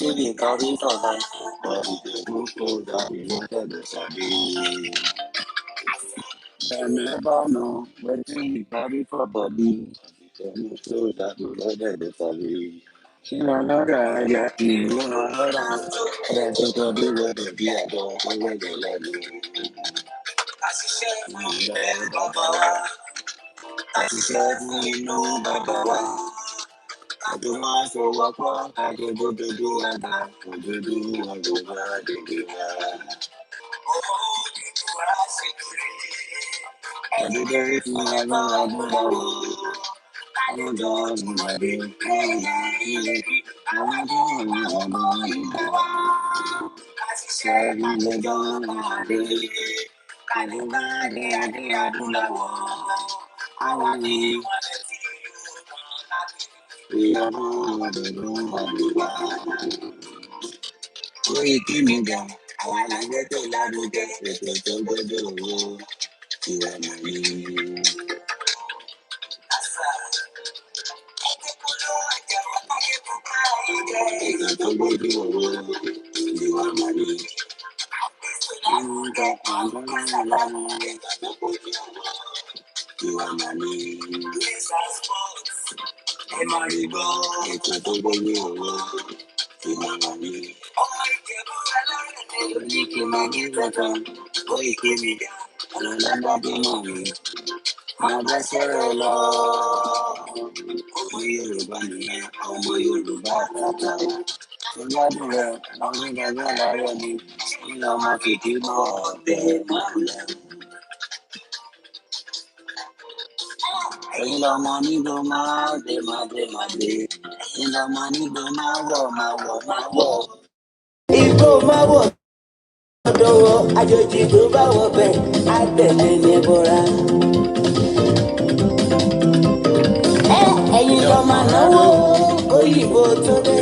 till we carry for life, but we dey go for that we no get the sabi. Dem never know wetin we carry for body, dem no show that we no get the sabi. Kí lọ́lọ́dà ayé ìlú lọ́lọ́dà, ọ̀rẹ́ tó tọ́jú wẹ̀dẹ̀ bí ẹ̀dọ́ tó wẹ̀dẹ̀ lẹ́nu. Àṣìṣe fún ilẹ̀ bàbá wa, àṣìṣe fún inú bàbá wa. Àjọ máa fọwọ́pọ̀, àjọ dúdú àgbà, òdúdú àgbà dèdè wa. Owó dúdú wá sí lórí. Àdúgbò fún ẹgbẹ́ adúláwọ̀. Àwọn ọ̀dọ́ ìmọ̀dé, ẹ̀yà ilé, àwọn ọ̀dọ́ ọmọ ìgbà wa. Àṣìṣe ilé dánwò adé, kàlùbá adé adé adúláwọ̀. Àwọn ni wọ́n lè fi ìlú kan láti. Ìyàwó àdúgbò àdúgbò. Orí kí mi dà, àwọn alágbé tó lárugẹ, ètò tó gbọdọ̀ owó, ìwà màmí. Ètò tó gbọdọ̀ owó, ìwà màmí. Àwọn ọ̀gá àwọn ọ̀gá lánàá, ètò tó gbọdọ̀ owó, ìwà màmí. Ẹ máa rí gbọ́, ètò tó gbọdọ̀ owó, ìwà màmí. Ní kí n máa ní kankan, ó ìpè mi dá, ọ̀nà lábá bí mọ̀ mi. Máa bá sọ̀rọ̀ lọ. Ọmọ Yorùbá nìyẹn, ọmọ Yorùbá àtàtà. Ìgbádùn rẹ̀, àwọn onígbàgbọ́ láyọ̀ ni, nínú ọmọ fìdí mọ́ ọ̀bẹ mọ́lẹ̀. Ẹ̀yin lọmọ nígbò máa dé máa dé máa dé. Ẹ̀yin lọmọ nígbò máa wọ̀ máa wọ̀ máa wọ̀. Igbó máa wọ̀ lọ́wọ́ àjòjì tó bá wọ̀ bẹ́ẹ̀ á tẹ̀lé ní bọ́ra. Ẹ̀yin lọ máa náwó òyìnbó tó dé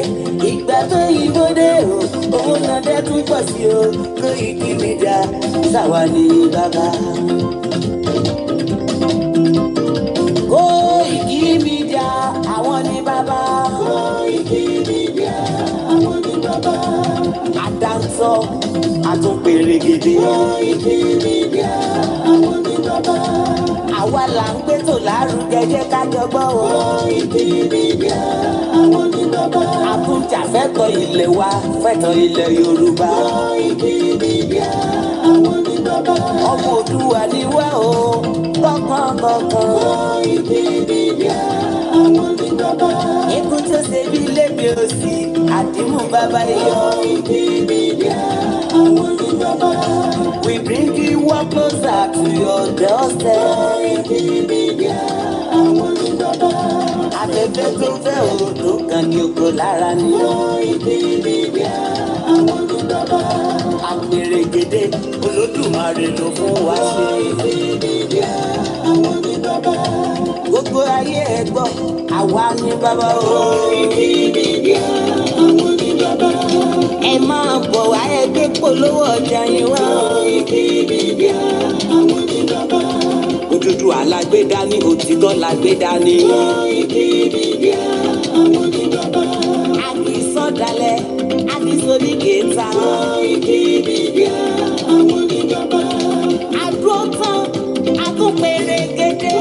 ìgbà tó yìnbó dé o owó náà dẹ́ tún pọ̀ sí o kó ìkí mi dá sáwa ní bàbá. Kó ìkí mi dá àwọn ní bàbá. Kó ìkí mi dá àwọn ní bàbá. Àdáńtọ́ àtúnpèrè gidi. Kó ìkí mi dá àwọn ní bàbá. Àwa là ń gbé tò lárugẹ jẹ́ ká jọ gbọ́ o. Ìdí níbi àwọn ní bàbá. Àtúnjà fẹ́tọ̀ ilẹ̀ wa fẹ́tọ̀ ilẹ̀ Yorùbá. Ìdí níbi àwọn ní bàbá. Ọmọ Òdùwà ni wá o kọ̀ọ̀kan. Ìdí níbi àwọn ní bàbá. Ikú tó ṣe bí lébi òsì àdìmú bàbá yọ. Ìdí níbi àwọn ní bàbá. We bring you one closer to your doorstep. Afẹ́fẹ́ tó fẹ́ òòlù kan ní oko lára ni. Àpèrègèdè Olódùmarè ló fún wa ṣe. Gbogbo ayé ẹ gbọ́, àwa ní bàbá o. Ẹ máa bọ̀ wá ẹgbẹ́ polówó ọjà yín wá. Òdúdú alágbèdá ní òtítọ́ lágbèdá ní. Àkìsọ̀dálẹ̀ àkìsọ̀dígẹ̀ta. Àdúró tán àtúnpèrègèdè.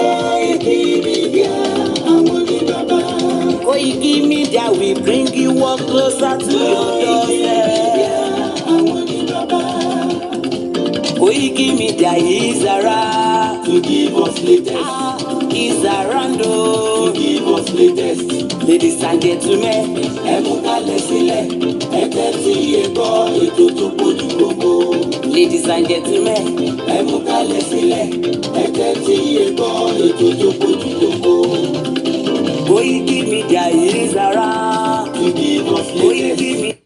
Koiki Media we bring you one closer to your doorstep. Koiki Media is around to give us latest. Is around to give us latest. Ladies and gentlemen, ẹ mú kalẹ̀ sílẹ̀, ẹ tẹ́tí ẹ gbọ́ ètò tó gbójú gbogbo. Ladies and gentlemen, ẹ mú kalẹ̀ sílẹ̀, ẹ tẹ́tí ẹ gbọ́ ètò tó gbójú gbogbo. Koiki Media is around to give us latest.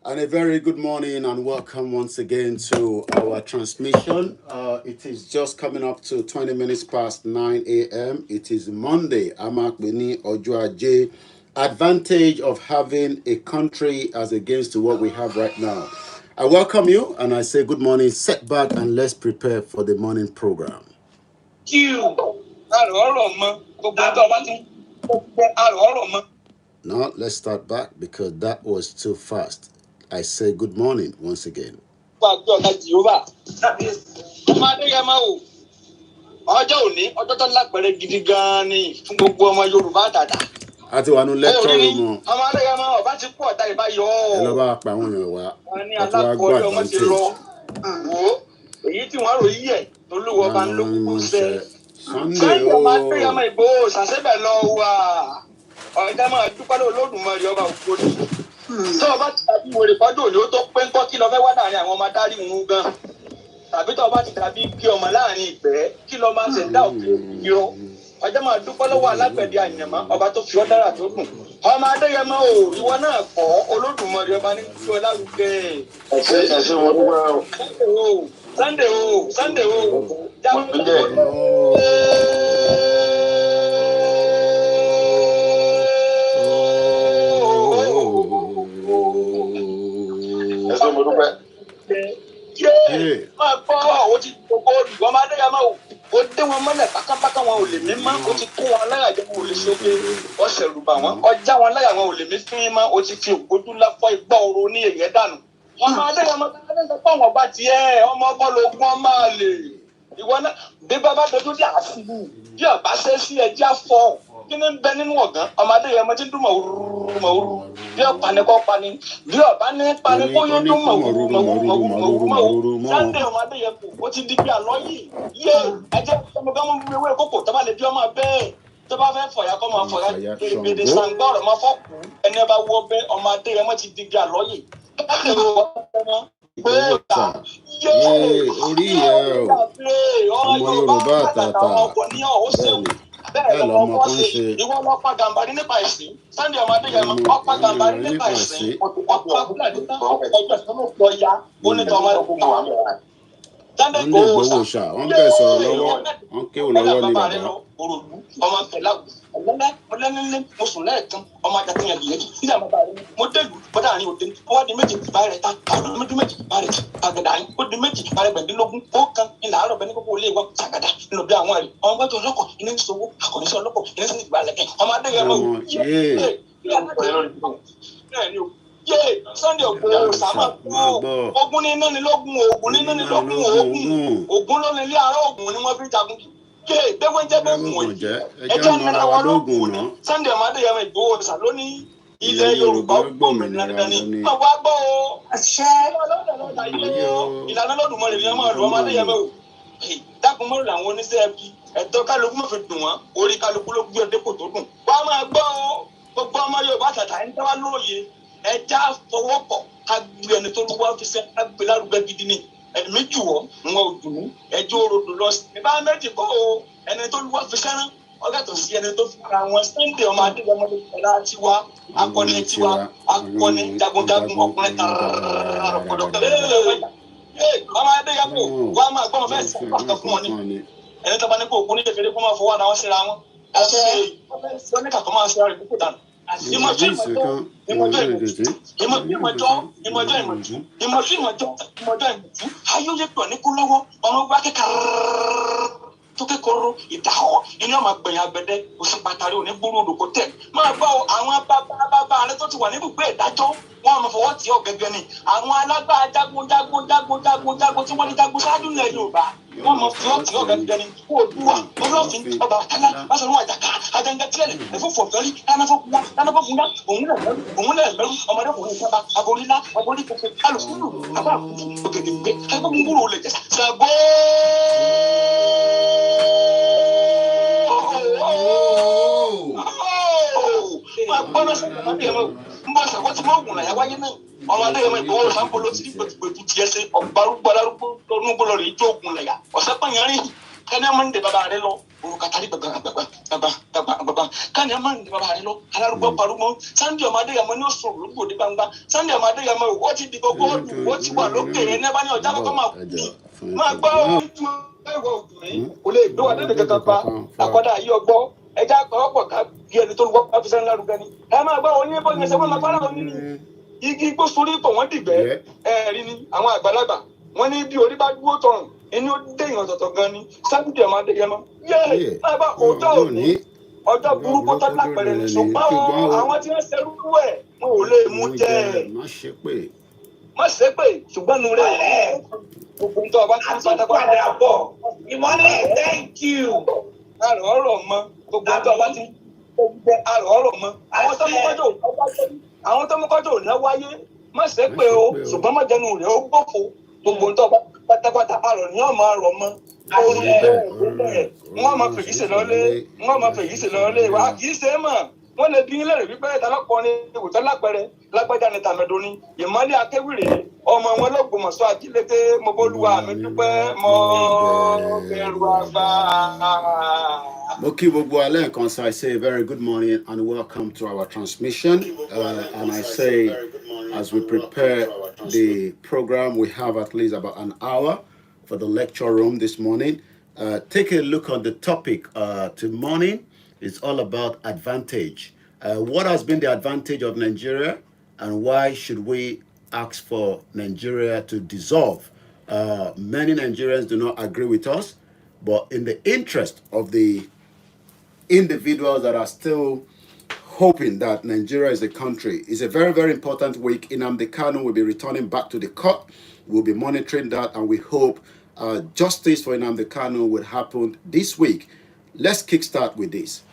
And a very good morning and welcome once again to our transmission. It is just coming up to 20 minutes past 9 a.m. It is Monday. Amakbeni Ojuaje. Advantage of having a country as against to what we have right now. I welcome you and I say good morning. Sit back and let's prepare for the morning program. No, let's start back because that was too fast. I say good morning once again. Yoruba. Ọjọ́ òní ọjọ́ tó lápẹẹrẹ gidi gan-an ni fún gbogbo ọmọ Yorùbá àtàtà. Àti wà nù lecture room o. Ọmọ Adéyẹmọ ọba ti kú ọ̀tá ìbá yọ ọ́. Ẹ lọ bá pa àwọn èèyàn wá. Wọ́n ní alákọ̀ọ́lẹ̀ ọmọ ti lọ. Wò ó èyí tí wọ́n ròyìn yẹ̀ lolúwọ́ bá ń lo kúkú sẹ́. Sunday ọmọ Adéyẹmọ Ìgbòho ṣàṣẹ́bẹ̀ lọ wà. Ọ̀gá máa dúpẹ́ lódùmarè ọba òkúta. Tó o bá ti dàbí wèrè pọ́jọ́ òní ó tó pé ńkọ́ kí lọ fẹ́ wá láàrin àwọn ọmọ adarí òun gan. Tàbí tó o bá ti dàbí kí ọmọ láàrin ìgbẹ́ kí lọ máa ṣe dá òkè yọ. Ọjọ́ máa dúpẹ́ lọ́wọ́ alágbẹ̀dẹ àyànmọ́ ọba tó fi ọ́ dára tó dùn. Ọmọ Adéyẹmọ o ìwọ náà kọ́ Olódùmarè ọba ní kí o lárugẹ. Ẹ̀ṣẹ̀ wọn dúpẹ́ o. Sunday o jáwé máa gbọ́ àwọn ti gbogbo olùgbọ́ máa dẹ́yà máa ó dé wọn mọ́lẹ̀ pákápáká wọn ò lè mí mọ́ ó ti kó wọn láyà jẹ́ wọn ò lè ṣoge ọ̀sẹ̀ rúbà wọn ọjà wọn láyà wọn ò lè mí fín mọ́ ó ti fi ògbójú láfọ́ igbá oró ní èyẹ dànù. wọn máa dẹ́yà máa sọ pé àwọn ọba tiẹ̀ ọmọ ọgbọ́n lógún ọmọ àlè ìwọ náà bí bàbá dojú dé àfihù bí ọba ṣe sí ẹjẹ́ àfọ kí ni ń bẹ nínú ọ̀gán ọmọ Adéyẹmọ ti dún mọ̀wúrú bí ọ̀pá ni kò pa ni bí ọ̀bá ní pa ni kó yóò dún mọ̀wúrú Sunday ọmọ Adéyẹmọ ó ti di bí àlọ́ yìí yé ẹjẹ́ ọmọgámọ́ bí ewé kókò tó bá lè bí ọmọ bẹ́ẹ̀ tó bá fẹ́ fọ̀yà kọ́ máa fọ̀yà gbèdé sàǹgbà ọ̀rọ̀ máa fọ́ kú ẹni bá wọ́ bẹ́ ọmọ Adéyẹmọ ti di bí àlọ́ yìí orí ẹ ọmọ Yorùbá àtàtà bẹ́ẹ̀ lọmọ kan ṣe. Ìwọ lọ pa Gàmbàrí nípa ìsìn Sunday ọmọ Adéyẹmọ ọpa Gàmbàrí nípa ìsìn ọpa abúlé àdúgbò ọjọ́ ìsọmọ pọ ya onítọ ọmọ ẹkún wà. Sunday Igboho ṣá wọn bẹ sọ̀rọ̀ lọ́wọ́ wọn kéwòn lọ́wọ́ ní bàbá. Ọmọ pẹ̀lá ọlẹ́nilé mo sùn lẹ́ẹ̀kan ọmọ àjàkínyàn lìyẹn nígbà mo bá rí mo délùú bọ́dà àárín òde ọwọ́ di méjì bá rẹ̀ ta ọdún méjì bá rẹ̀ àgàdà yín ó di méjì bá rẹ̀ gbẹ̀dínlógún ó kan ilà àárọ̀ bẹ́ẹ̀ ní kókó ilé ìwọ àgàdà nínú bí àwọn rẹ̀ ọmọ gbẹ́jọ ọlọ́kọ̀ iná ń sowó àkọ́níṣẹ́ ọlọ́kọ̀ iná sì gbà lẹ́kẹ̀ ọmọ Adéyẹmọ Sunday Igboho sàmà ogun ní iná ni lógún ogun ní iná ni lógún ogun ló ní ilé àárọ̀ ogun ni wọ́n fi jagun bẹ́ẹ̀ jẹ́ bẹ́ẹ̀ mú wọ̀nyí ẹjọ́ nira wọn lóògùn ní Sunday ọmọ Adéyẹmọ Ìgbòho ṣà ló ní ilẹ̀ Yorùbá gbòmìnira dandan ni wọ́n wá gbọ́ o àṣẹ ìlànà Olódùmarè ni wọ́n máa lò ọmọ Adéyẹmọ o dákun mọ́rò làwọn oníṣẹ́ ẹbí ẹ̀tọ́ kálukú mọ̀ fi dùn wọ́n orí kálukú ló gbé ọdẹ́kò tó dùn wọ́n á máa gbọ́ o gbogbo ọmọ Yorùbá àtàtà ń tẹ́wá lóye ẹja fọwọ́pọ̀ ká gbé ẹni tó lúwọ́ fi sẹ́ ká gbé lárugẹ gidi ni ẹ̀mí jù wọ́ wọn ò dùn ẹjọ́ òrodò lọ sí ibà méjì kọ́ o ẹni tó lúwọ́ fi sẹ́rán ọgàtọ̀ sí ẹni tó fi ara wọn Sunday ọmọ Adéyẹmọ ìpẹ̀lá tiwa akọni tiwa akọni jagunjagun ọkùnrin tààrà ọmọ Adéyẹmọ wọn a máa gbọ́n fẹ́ sí ọkọ̀ fún wọn ni ẹni tó bá ní kó òkú ní kékeré kó máa fọwọ́ ara wọn síra wọn ẹsẹ̀ wọn ní kàkọ́ máa ṣe ara rẹ̀ kókò dànù. Ìmọ̀jọ́ ayé pọ̀ ní kú lọ́wọ́ ọmọ gbá kékeré tó kékeré ìdáhọ́ inú ọmọ gbẹ̀yìn agbẹ̀dẹ òsì pàtàkì òní gbúrú òdòkó tẹ̀ máa gbọ́ àwọn bàbá rẹ tó ti wà níbùgbé ìdájọ́ wọn àmọ́ fọwọ́ tí ọ gẹ́gẹ́ ni àwọn alágbára jagun tí wọ́n ní jagun ṣáájú ilẹ̀ Yorùbá wọn mọ fún ọtí ọgá gbẹni Oòduà Ọlọ́fin ọba àtàlà Báṣọ̀run Àjàká Àjàngẹtìẹlẹ ẹfọfọfẹrí lánàfọkúnlá òun lẹ mẹrù ọmọdékùnrin sábà aborílá aborí kòkè alùpùpù àbá ògèdèǹgbé ẹgbẹgbùngbùrù olè jẹsà Ṣàngó. máa gbọ́dọ̀ sẹ́kọ̀ọ́ máa bẹ̀rẹ̀ ń bọ̀ ṣàkóso tí wọ́n gùn láyà wáyé náà ọmọ Adéyẹmọ Ìgbòho sáńpolo tí gbẹtugbẹtu tiẹ̀ ṣe ọgbàrúgbọ alárúgbó lọ́nùgbọ́lọ́ rẹ̀ ijó ògùn láyà ọ̀sẹ̀ pààyàn kẹ́ni ẹ̀ máa ń de bàbá rẹ lọ olùkàtàrí gbàgbà kẹ́ni ẹ̀ máa ń de bàbá rẹ lọ alárúgbó parúgbó Sunday ọmọ Adéyẹmọ ní oṣù olùgbòde gbangba Sunday ọmọ Adéyẹmọ ó ti di gbogbo ó ti wà lókè rẹ ní ẹ bá ní ọjà kọ́kọ́ máa gbọ́ kò lè gbé wa dédé kankan pa àkọ́dá yìí ọgbọ́ ẹja àpapọ̀ ká bí ẹni tó lùwọ́ pàfẹ́sẹ̀ ńlá rúgẹ́ ni ẹ máa gbọ́ oyin bọ́ yẹn ṣe wọ́n máa fara wọn nínú igi igbó sórí pọ̀ wọ́n dìgbẹ́ ẹ̀rí ni àwọn àgbàlagbà wọ́n ní bí orí bá dúró tọrùn inú dé ìyàn tọ̀tọ̀ gan ni Sunday ọmọ Adéyẹmọ máa bá òótọ́ òní ọjọ́ burúkú tó lápẹ̀rẹ̀ ní ṣùgbọ́n àwọn tí wọ́n ṣerú ẹ̀ wọn ò lè mú jẹ má ṣe pé ṣùgbọ́n nu rẹ̀ gbogbo nǹkan ọba tó ń padà bọ̀ ìmọ̀lẹ̀ thank you àrò ọ̀rọ̀ mọ́ gbogbo nǹkan ọba ti ń jẹ àrò ọ̀rọ̀ mọ́ àwọn tó mú kọ́jọ́ ò ná wáyé má ṣe pé o ṣùgbọ́n má jẹnu rẹ̀ ó gbòfo gbogbo nǹkan ọba pátápátá àrò ní ọmọ àrọ̀ mọ́ wọ́n máa fèyí ṣe lọ́lé wa kì í ṣe é mọ̀ wọ́n lè bí ilé rẹ̀ wípé ìtàlọ́pọ̀ni ìwòtọ́ lápẹ̀rẹ̀ lágbájá ni tàmẹ̀dò ni ìmọ̀lẹ̀ akéwìrè ọmọ wọn lọ́gbọ̀mọ̀ṣọ́ ajílété mo bólúwa mi dúpẹ́ mo bẹ̀rù àgbà. Mo kí gbogbo alẹ́ nǹkan so I say a very good morning and welcome to our transmission and I say as we prepare the program we have at least about an hour for the lecture room this morning. Take a look on the topic this morning. It's all about advantage. What has been the advantage of Nigeria and why should we ask for Nigeria to dissolve? Many Nigerians do not agree with us, but in the interest of the individuals that are still hoping that Nigeria is a country, it's a very, very important week. Nnamdi Kanu will be returning back to the court. We'll be monitoring that and we hope justice for Nnamdi Kanu will happen this week. Let's kickstart with this.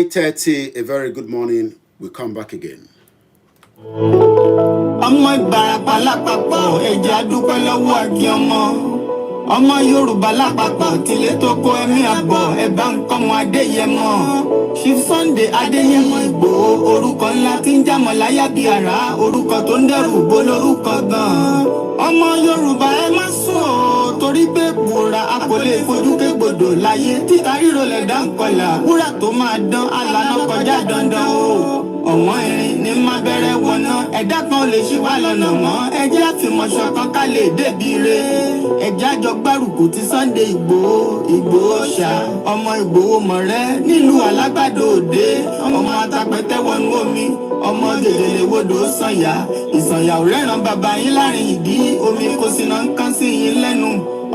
.30, a very good morning. We'll come back again. Ọmọ Ìbàràpá lápapọ̀ ẹ̀jẹ̀ adúpẹ́ lọ́wọ́ àgbì ọmọ Yorùbá lápapọ̀ tilé tó kó ẹ̀mí àbọ̀ ẹ̀bá nǹkan wọn Adéyẹmọ Chief Sunday Adéyẹmọ Ìgbòho orúkọ ńlá tí ń jámọ̀ láyà bí àrá orúkọ tó ń dẹrù bó lórúkọ gan-an ọmọ Yorùbá ẹ má sùn o torí pé bùrà a kò lè fojú kégbodò láyé títa ríro lẹ̀dá ń kọlà wúrà tó máa dán alànà kọjá dandan o ọ̀wọ́n irin ní má bẹ̀rẹ̀ wọ̀nà ẹ̀dá kan lè ṣì wá lọ́nà mọ́ ẹjẹ́ àfìmọ̀ṣọ kan ká lè débi re ẹjẹ́ àjọ gbárùkù ti Sunday Ìgbòho ṣá ọmọ Ìgbòho mọ̀rẹ́ nílùú Alágbàdo Òde ọmọ atapẹ̀tẹ̀ wọnú omi ọmọ gègèlè wodò sànyà ìsànyà ò rẹ́ràn bàbá yín láàrin ìdí omi kò sí náà ń kán sí yín lẹ́nu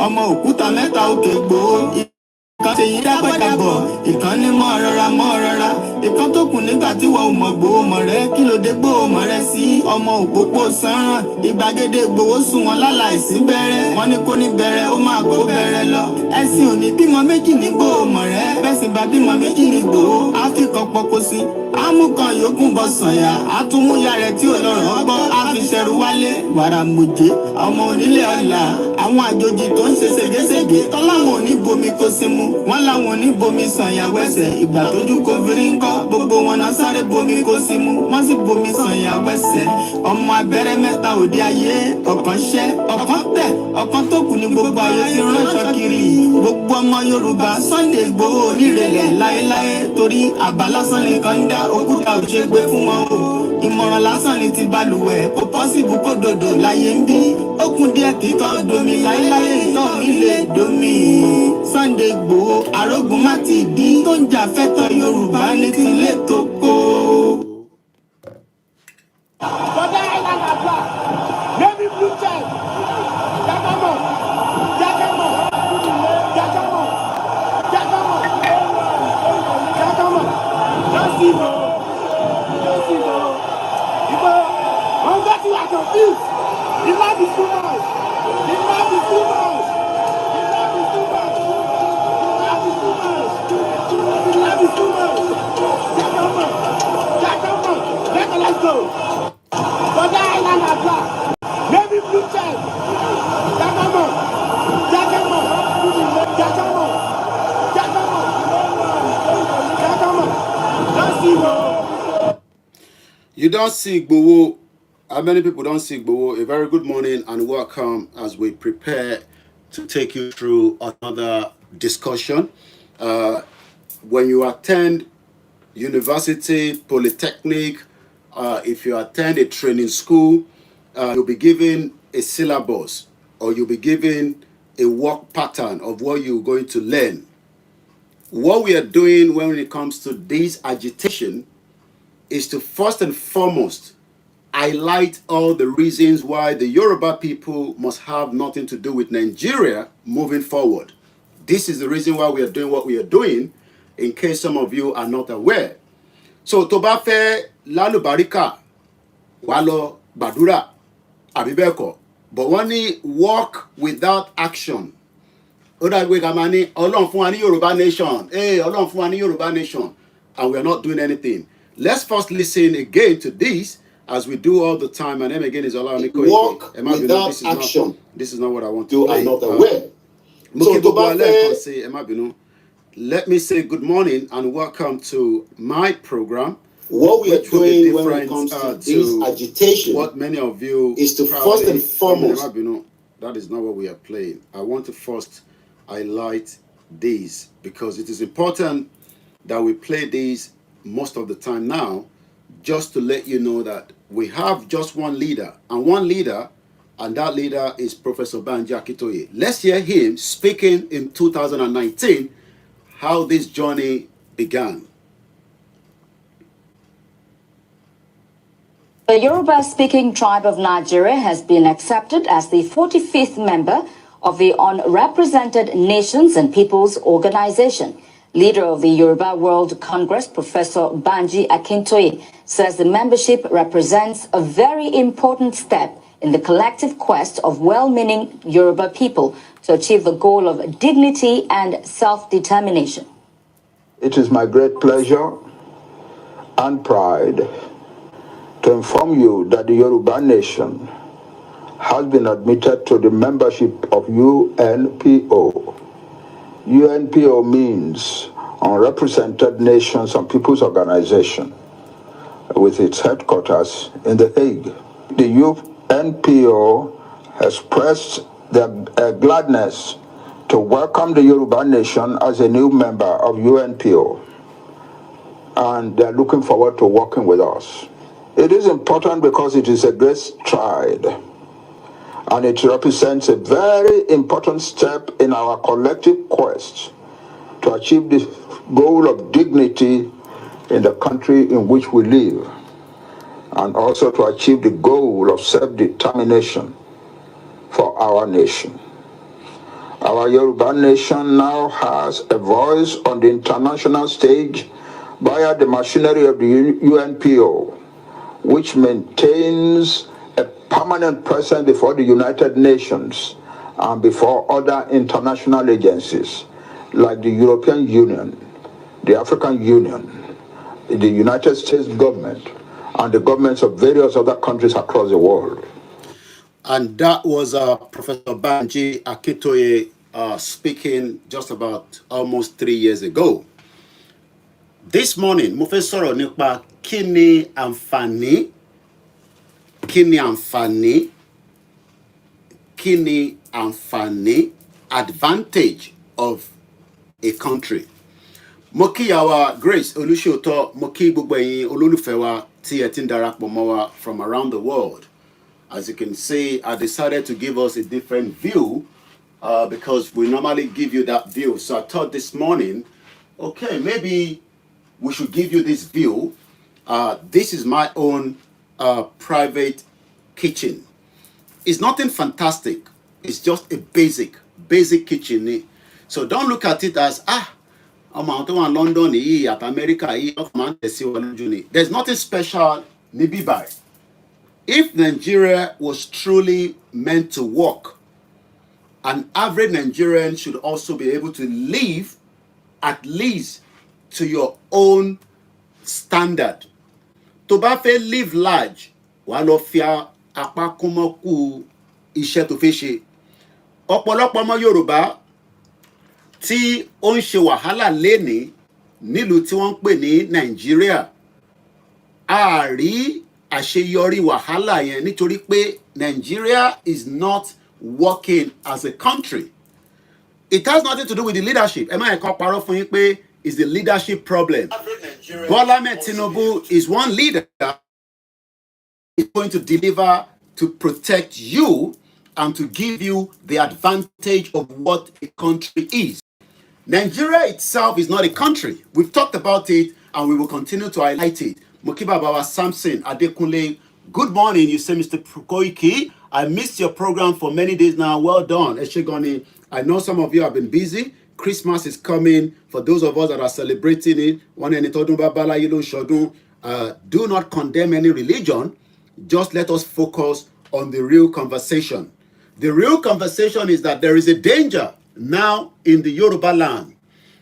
ọmọ òkúta mẹ́ta òkè Ìgbòho ìkan ṣe yí dábọ̀dàbọ̀ ìkan ní mọ́ rọra ìkan tó kù nígbà tí wọ́n mọ̀ Ìgbòho mọ̀rẹ́ kí ló dé Ìgbòho mọ̀rẹ́ sí ọmọ òpópó sánràn ìgbàgede Ìgbòho sùn wọn láláìsí bẹ̀rẹ̀ wọn ní kó ní bẹ̀rẹ̀ ó máa kó bẹ̀rẹ̀ lọ ẹ̀sìn òní bímọ méjì ní Ìgbòho mọ̀rẹ́ bẹ́sìn bá bímọ méjì ní Ìgbòho á fi kan pọkó sí amúkan yòókù bọ sànyà àtúmúyà rẹ̀ tí ò lọ́rọ̀ gbọ́ á fi ṣẹrù wálé wàrà mòjé ọmọ onílé ọ̀la àwọn àjòjì tó ń ṣe ségesège tọ́láwọn ò ní bomi kó sí mu wọ́n láwọn ò ní bomi sànyà wẹ́sẹ̀ ìgbà tójú kò fi rí ńkọ́ gbogbo wọn náà sáré bomi kó sí mu wọ́n sì bomi sànyà wẹ́sẹ̀ ọmọ abẹ́rẹ́ mẹ́ta òde ayé ọ̀kan ṣẹ́ ọ̀kan tẹ̀ ọ̀kan tó kù ní gbogbo ayé ti ránṣọ kiri gbogbo ọmọ Yorùbá Sunday Ìgbòho onírèlẹ̀ láéláé torí àbá lásán nìkan ń dá òkúta ò ṣe gbé fún wọn o ìmọ̀ràn lásán ni ti balùwẹ̀ kò pọ́sibú kó dòdò láyé ń bí ó kún díẹ̀ kí tọ́ domi láéláé ìtọ́ mi lè domi Sunday Ìgbòho arógun má ti dí tó ń jà fẹ́tọ̀ Yorùbá ní tilé tó kó. blue check. Yakamo. Yakamo. Yakamo. Yakamo. Yakamo. Don't see no. Don't see no. Because I'm getting like confused. The love is too much. The love is too much. The love is too much. The love is too much. The love is too much. Yakamo. Yakamo. Let's go. For the island as well. Navy blue check. Yakamo. Yakamo. Yakamo. Yakamo. Yakamo. Don't see no. You don't see Igboho. How many people don't see Igboho? A very good morning and welcome as we prepare to take you through another discussion. When you attend university, polytechnic, if you attend a training school, you'll be given a syllabus or you'll be given a work pattern of what you're going to learn. What we are doing when it comes to this agitation is to first and foremost highlight all the reasons why the Yoruba people must have nothing to do with Nigeria moving forward. This is the reason why we are doing what we are doing, in case some of you are not aware. So, tó bá fẹ́ lálùbáríkà, wá lọ gbàdúrà, àbí bẹ́ẹ̀ kọ́. But wọ́n ní walk without action. Ó dàgbé ká máa ní Ọlọ́run fún wa ní Yoruba nation. Ọlọ́run fún wa ní Yoruba nation. And we are not doing anything. Let's first listen again to this as we do all the time. My name again is Ola Onikoike. Walk without action. This is not what I want to You play. are not aware. Let me say good morning and welcome to my program. What we are doing when it comes to this agitation, what many of you is to first and foremost. That is not what we are playing. I want to first highlight these because it is important that we play these most of the time now, just to let you know that we have just one leader, and that leader is Professor Banji Akintoye. Let's hear him speaking in 2019 how this journey began. The Yoruba-speaking tribe of Nigeria has been accepted as the 45th member of the Unrepresented Nations and Peoples Organization. Leader of the Yoruba World Congress, Professor Banji Akintoye, says the membership represents a very important step in the collective quest of well-meaning Yoruba people to achieve the goal of dignity and self-determination. It is my great pleasure and pride to inform you that the Yoruba nation has been admitted to the membership of UNPO. UNPO means Unrepresented Nations and Peoples Organization, with its headquarters in The Hague. The UNPO has expressed their gladness to welcome the Yoruba nation as a new member of UNPO, and they're looking forward to working with us. It is important because it is a great stride, and it represents a very important step in our collective quest to achieve the goal of dignity in the country in which we live, and also to achieve the goal of self-determination for our nation. Our Yoruba nation now has a voice on the international stage via the machinery of the UNPO, which maintains a permanent presence before the United Nations and before other international agencies like the European Union, the African Union, the United States government, and the governments of various other countries across the world. And that was Professor Banji Akintoye speaking just about almost 3 years ago. This morning, mo fẹ́ sọ̀rọ̀ nípa kí ni àǹfààní advantage of a country. Mo kí àwa Grace Olúṣòótọ́, mo kí gbogbo ẹ̀yin olólùfẹ́ wa tí ẹ ti ń darapọ̀ mọ́ wa from around the world. As you can see, I decided to give us a different view because we normally give you that view. So I thought this morning, okay, maybe we should give you this view. This is my own private kitchen. It's nothing fantastic. It's just a basic kitchen. So don't look at it as, I'm out in London, at America, there's nothing special. If Nigeria was truly meant to work, an average Nigerian should also be able to live at least to your own standard. To bá fẹ́ live large, wàá lọ fi apá kúnmọ́kù iṣẹ́ tó fẹ́ ṣe. Ọ̀pọ̀lọpọ̀ ọmọ Yorùbá tí ó ń ṣe wàhálà lénìí nílùú tí wọ́n ń pè ní Nàìjíríà, a rí àṣeyọrí wàhálà yẹn nítorí pé Nigeria is not working as a country. It has nothing to do with the leadership. Ẹ má yẹ kó parọ́ fún yín pé it's the leadership problem. Bola Ahmed Tinubu is one leader is going to deliver to protect you and to give you the advantage of what a country is. Nigeria itself is not a country. We've talked about it and we will continue to highlight it. Mokiba Bawa Samson Adekunle, good morning. You say, Mr. Koiki, I missed your program for many days now. Well done. Eshegoni, I know some of you have been busy. Christmas is coming. For those of us that are celebrating it, do not condemn any religion. Just let us focus on the real conversation. The real conversation is that there is a danger now in the Yoruba land.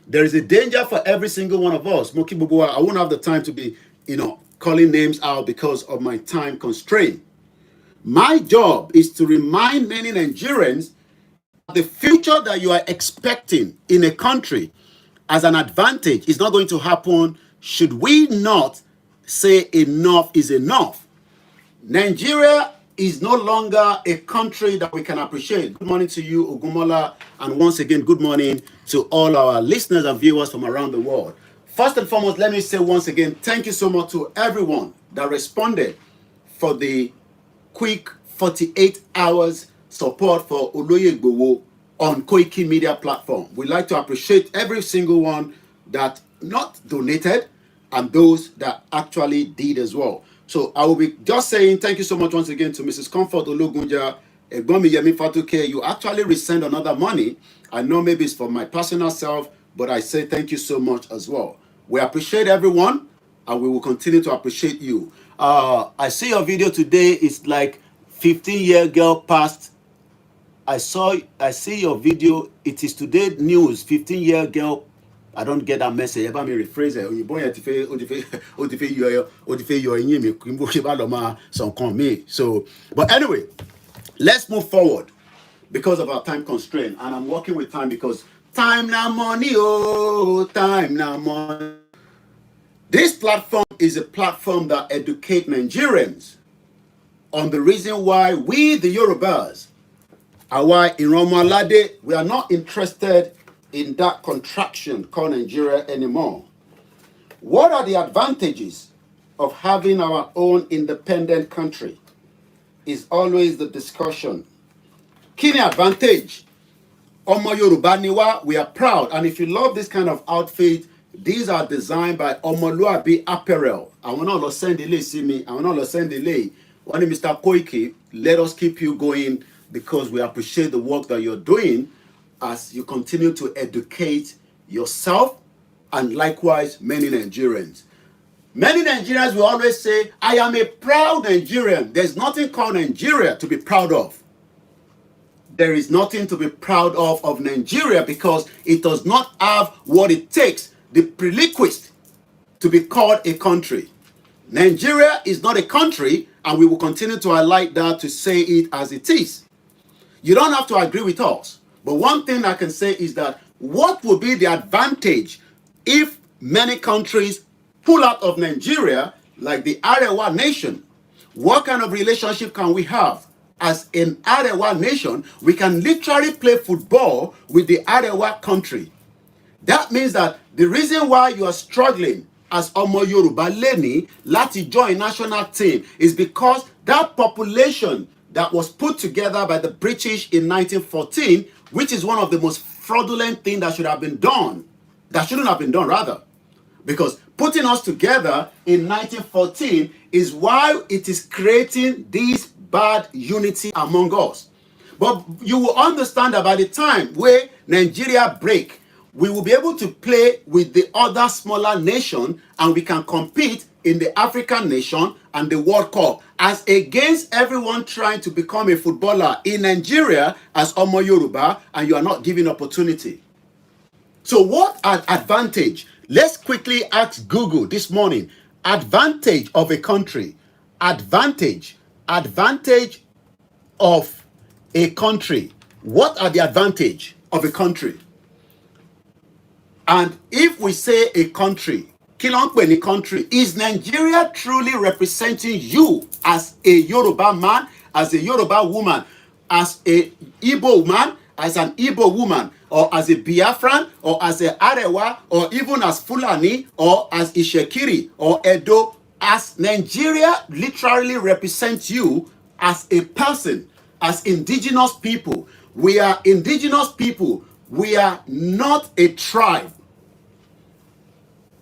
There is a danger for every single one of us. Moki Bubua, I won't have the time to be, calling names out because of my time constraint. My job is to remind many Nigerians the future that you are expecting in a country as an advantage is not going to happen should we not say enough is enough. Nigeria is no longer a country that we can appreciate. Good morning to you, Ogumola, and once again, good morning to all our listeners and viewers from around the world. First and foremost, let me say once again, thank you so much to everyone that responded for the quick 48 hours support for Oloye Igboho on Koiki Media platform. We'd like to appreciate every single one that not donated and those that actually did as well. So I will be just saying thank you so much once again to Mrs. Comfort Ologunja, Egbomi Yemi Fatuke. You actually resend another money. I know maybe it's for my personal self, but I say thank you so much as well. We appreciate everyone and we will continue to appreciate you. I see your video today. It's like 15-year girl passed. I see your video. It is today news. 15-year girl. I don't get that message. Eba mi rephrase it. So, but anyway, let's move forward because of our time constraint. And I'm working with time because time now money. Oh, time now money. This platform is a platform that educates Nigerians on the reason why we, the Yorubas, Awa Iromo Alade, we are not interested in that contraction called Nigeria anymore. What are the advantages of having our own independent country? Is always the discussion. Kini advantage? Omo Yoruba niwa, we are proud. And if you love this kind of outfit, these are designed by Omoluabi Apparel. I will not send delay, see me. I will not send delay. One Mr. Koiki, let us keep you going because we appreciate the work that you're doing as you continue to educate yourself and likewise many Nigerians. Many Nigerians will always say, I am a proud Nigerian. There's nothing called Nigeria to be proud of. There is nothing to be proud of Nigeria because it does not have what it takes, the prerequisite to be called a country. Nigeria is not a country, and we will continue to highlight that to say it as it is. You don't have to agree with us. But one thing I can say is that what would be the advantage if many countries pull out of Nigeria, like the Arewa nation? What kind of relationship can we have? As an Arewa nation, we can literally play football with the Arewa country. That means that the reason why you are struggling as Omo Yoruba Leni Lati join national team is because that population that was put together by the British in 1914, which is one of the most fraudulent things that should have been done, that shouldn't have been done rather, because putting us together in 1914 is why it is creating this bad unity among us. But you will understand that by the time where Nigeria break, we will be able to play with the other smaller nation, and we can compete in the African nation and the World Cup, as against everyone trying to become a footballer in Nigeria as Omo Yoruba, and you are not given opportunity. So what advantage? Let's quickly ask Google this morning. Advantage of a country. Advantage of a country. What are the advantage of a country? And if we say a country, Kilongpe country, is Nigeria truly representing you as a Yoruba man, as a Yoruba woman, as a Igbo man, as an Igbo woman, or as a Biafran, or as a Arewa, or even as Fulani, or as Ishekiri, or Edo, as Nigeria literally represents you as a person, as indigenous people. We are indigenous people. We are not a tribe.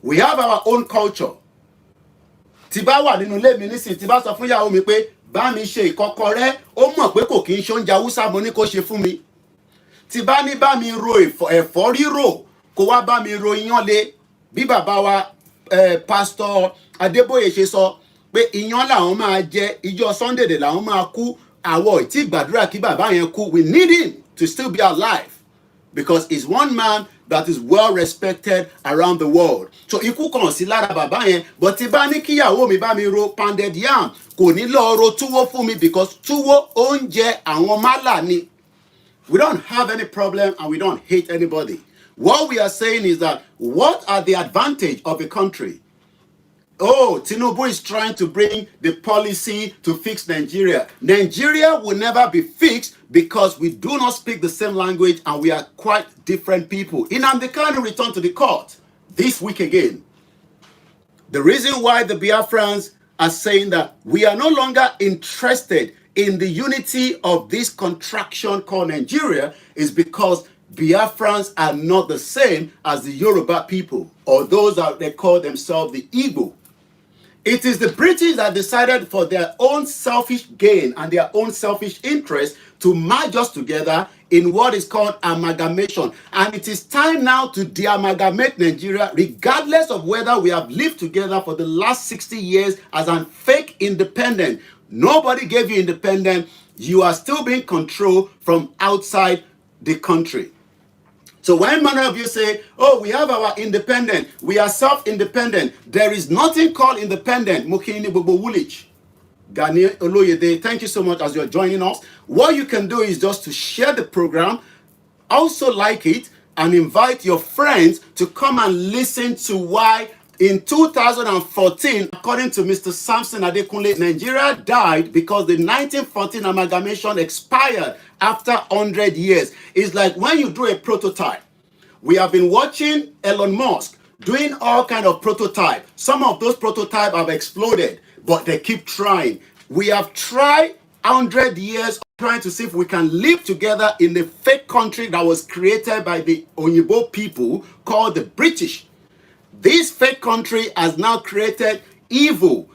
We have our own culture. Tí bá wà nínú ilé mi nísìn, tí bá sọ fún ìyàwó mi pé bá mi ṣe ìkọ́kọrẹ́, ó mọ̀ pé kò kí n ṣe oúnjẹ Hausa mo ní kó ṣe fún mi. Tí bá ní bá mi ro ẹ̀fọ́ rírò, kó wá bá mi ro iyán lé. Bí bàbá wa Pastor Adébóyè ṣe sọ pé iyán làwọn máa jẹ, ìjọ Sunday dè làwọn máa kú. Àwọ̀ tí gbàdúrà kí bàbá yẹn kú. We need him to still be alive, because he's one man that is well respected around the world. So ikú kan sí lára bàbá yẹn, but tí bá ní kíyàwó mi bá mi ro pounded yam, kò ní lọ ro túwó fún mi, because túwó oúnjẹ àwọn málà ni. We don't have any problem and we don't hate anybody. What we are saying is that, what are the advantage of a country? Oh, Tinubu is trying to bring the policy to fix Nigeria. Nigeria will never be fixed because we do not speak the same language and we are quite different people. Nnamdi Kanu returned to the court this week again. The reason why the Biafrans are saying that we are no longer interested in the unity of this contraction called Nigeria is because Biafrans are not the same as the Yoruba people, or those that they call themselves the Igbo. It is the British that decided, for their own selfish gain and their own selfish interest, to merge us together in what is called amalgamation. And it is time now to de-amalgamate Nigeria, regardless of whether we have lived together for the last 60 years as a fake independent. Nobody gave you independence. You are still being controlled from outside the country. So when many of you say, oh, we have our independent, we are self-independent, there is nothing called independent. Mukini Bubu Woolwich. Gani Oloyede, thank you so much as you're joining us. What you can do is just to share the program, also like it, and invite your friends to come and listen to why in 2014, according to Mr. Samson Adekunle, Nigeria died because the 1914 amalgamation expired after 100 years. It's like when you do a prototype. We have been watching Elon Musk doing all kind of prototype. Some of those prototypes have exploded, but they keep trying. We have tried 100 years trying to see if we can live together in the fake country that was created by the Onyibo people called the British. This fake country has now created evil,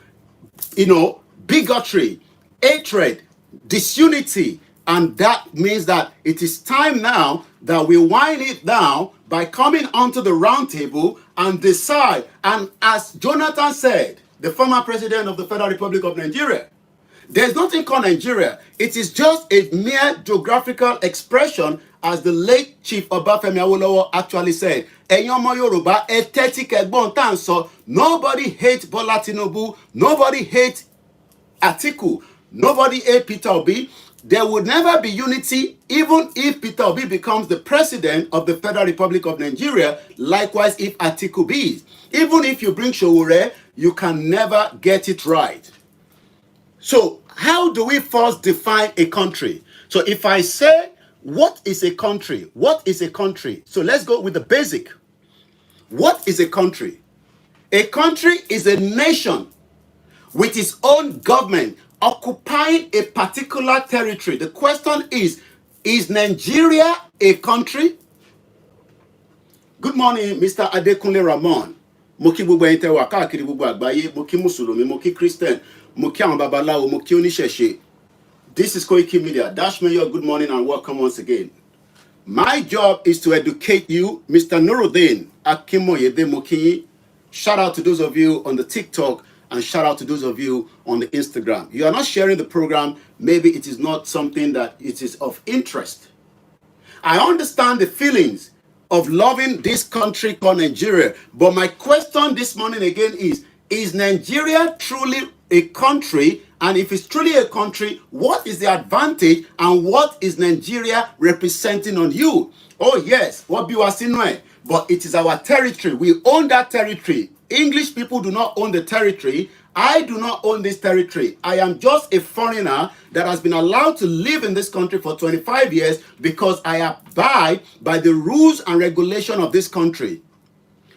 bigotry, hatred, disunity, and that means that it is time now that we wind it down by coming onto the round table and decide. And as Jonathan said, the former president of the Federal Republic of Nigeria, there's nothing called Nigeria. It is just a mere geographical expression, as the late Chief Obafemi Awolowo actually said. Eyomo Yoruba, etetik egbon tan so. Nobody hates Bola Tinubu. Nobody hates Atiku. Nobody hates Peter Obi. There would never be unity even if Peter Obi becomes the president of the Federal Republic of Nigeria. Likewise, if Atiku be. Even if you bring Showore, you can never get it right. So how do we first define a country? So if I say, what is a country? What is a country? So let's go with the basic. What is a country? A country is a nation with its own government occupying a particular territory. The question is Nigeria a country? Good morning, Mr. Adekunle Ramon. Mo kí gbogbo ẹ̀yin tẹ́ wà káàkiri gbogbo àgbáyé, mo kí Mùsùlùmí, mo kí Christian, mo kí àwọn babaláwo, mo kí oníṣẹ̀ṣe. This is Koiki Media. Dash Mayor, good morning and welcome once again. My job is to educate you, Mr. Nuruddin Akimoyede Mokinyi. Shout out to those of you on the TikTok and shout out to those of you on the Instagram. You are not sharing the program. Maybe it is not something that it is of interest. I understand the feelings of loving this country called Nigeria. But my question this morning again is Nigeria truly a country? And if it's truly a country, what is the advantage and what is Nigeria representing on you? Oh yes, what be was in way, but it is our territory. We own that territory. English people do not own the territory. I do not own this territory. I am just a foreigner that has been allowed to live in this country for 25 years because I abide by the rules and regulation of this country.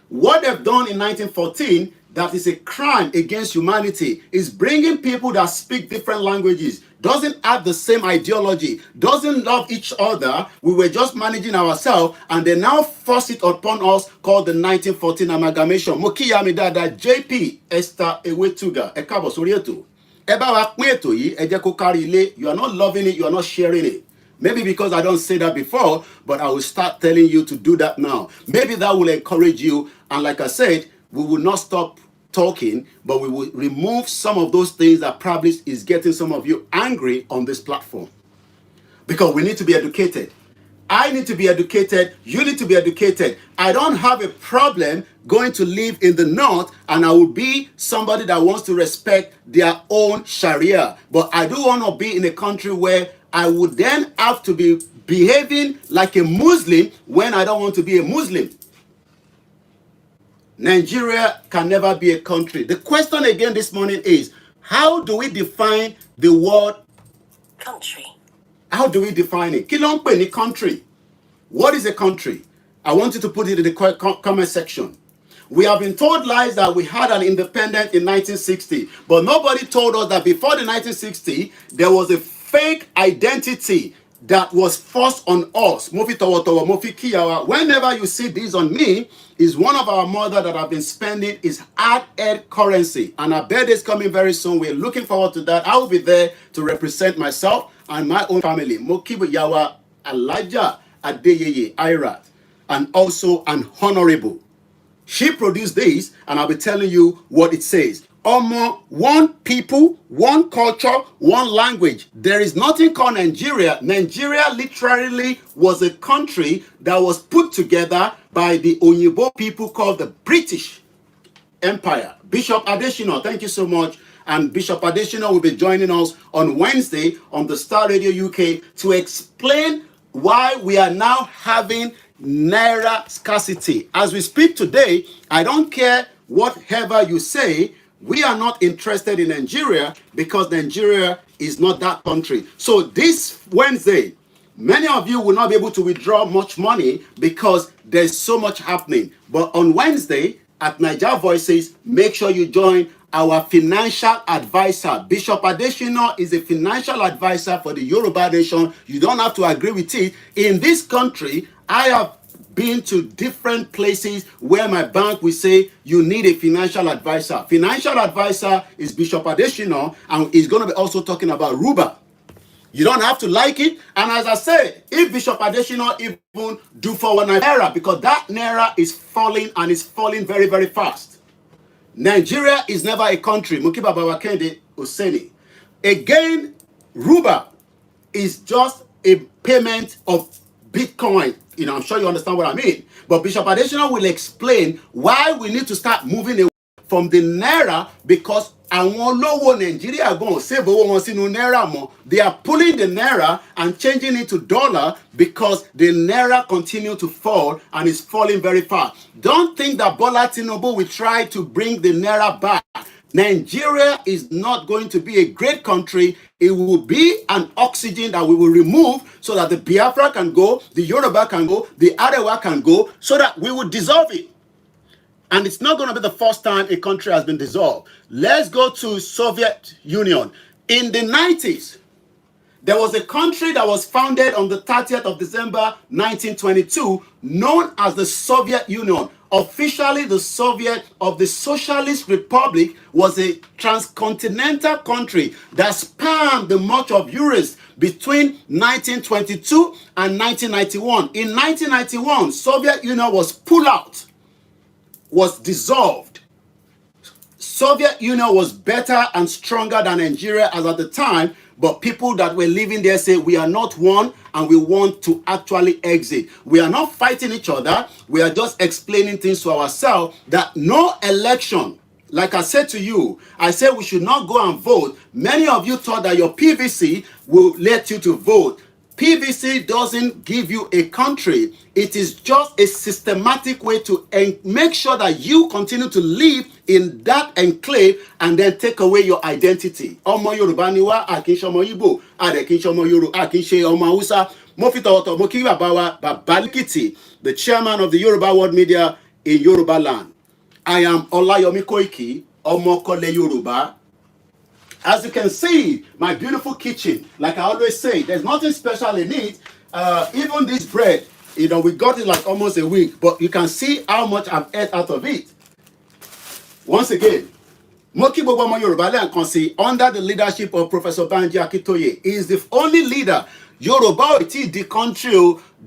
What they've done in 1914, that is a crime against humanity, is bringing people that speak different languages, doesn't have the same ideology, doesn't love each other. We were just managing ourselves, and they now force it upon us, called the 1914 amalgamation. Mokiyami dada JP Esther Ewetuga Ekabo Sorieto. Eba wa pin eto yi, ẹ jẹ́ kó kárí ilé. You are not loving it, you are not sharing it. Maybe because I don't say that before, but I will start telling you to do that now. Maybe that will encourage you. And like I said, we will not stop talking, but we will remove some of those things that probably is getting some of you angry on this platform. Because we need to be educated. I need to be educated. You need to be educated. I don't have a problem going to live in the north, and I will be somebody that wants to respect their own Sharia. But I do want to be in a country where I would then have to be behaving like a Muslim when I don't want to be a Muslim. Nigeria can never be a country. The question again this morning is, how do we define the word country? How do we define it? Kí ló ń pè ní country? What is a country? I want you to put it in the comment section. We have been told lies that we had an independence in 1960, but nobody told us that before the 1960, there was a fake identity that was forced on us. Whenever you see this on me, is one of our mother that have been spending is hard-earned currency. And our birthday is coming very soon. We're looking forward to that. I will be there to represent myself and my own family. Mokibu Yawa Alaja Adeyeye Irat. And also an honorable. She produced this, and I'll be telling you what it says. One people, one culture, one language. There is nothing called Nigeria. Nigeria literally was a country that was put together by the Onyibo people called the British Empire. Bishop Adesina, thank you so much. And Bishop Adesina will be joining us on Wednesday on the Star Radio UK to explain why we are now having Naira scarcity. As we speak today, I don't care whatever you say, we are not interested in Nigeria because Nigeria is not that country. So this Wednesday, many of you will not be able to withdraw much money because there's so much happening. But on Wednesday at Niger Voices, make sure you join our financial advisor. Bishop Adesina is a financial advisor for the Yoruba nation. You don't have to agree with it. In this country, I have been to different places where my bank will say you need a financial advisor. Financial advisor is Bishop Adesina, and he's going to be also talking about Ruba. You don't have to like it. And as I say, if Bishop Adesina even do for Naira, because that Naira is falling and is falling very, very fast. Nigeria is never a country. Mukiba Babakende Oseni. Again, Ruba is just a payment of Bitcoin. You know, I'm sure you understand what I mean. But Bishop Adesina will explain why we need to start moving away from the Naira, because àwọn olówó Nigeria gon save owó wọn sínú Naira mọ́. They are pulling the Naira and changing it to dollar because the Naira continue to fall and is falling very fast. Don't think that Bola Tinubu will try to bring the Naira back. Nigeria is not going to be a great country. It will be an oxygen that we will remove so that the Biafra can go, the Yoruba can go, the Arewa can go, so that we will dissolve it. And it's not going to be the first time a country has been dissolved. Let's go to Soviet Union. In the 90s, there was a country that was founded on the 30th of December 1922, known as the Soviet Union. Officially, the Soviet of the Socialist Republic was a transcontinental country that spanned the much of Europe between 1922 and 1991. In 1991, Soviet Union was pulled out, was dissolved. Soviet Union was better and stronger than Nigeria as at the time, but people that were living there say we are not one and we want to actually exit. We are not fighting each other. We are just explaining things to ourselves that no election, like I said to you, I said we should not go and vote. Many of you thought that your PVC will let you to vote. PVC doesn't give you a country. It is just a systematic way to make sure that you continue to live in that enclave and then take away your identity. Ọmọ Yorùbá ni wá, a kì í ṣe ọmọ Igbo, a dẹ̀ kì í ṣe ọmọ Yorùbá, a kì í ṣe ọmọ Hausa. Mo fi tọ̀wọ̀tọ̀ mo kí bàbá wa, Bàbá Likiti, the chairman of the Yoruba World Media in Yoruba land. I am Olayomi Koiki, ọmọ Kọ́lé Yorùbá. As you can see, my beautiful kitchen, like I always say, there's nothing special in it. Even this bread, we got it like almost a week, but you can see how much I've ate out of it. Once again, Moki Bobomo Yoruba Leankansi, under the leadership of Professor Banji Akintoye, is the only leader. Yoruba, it is the country.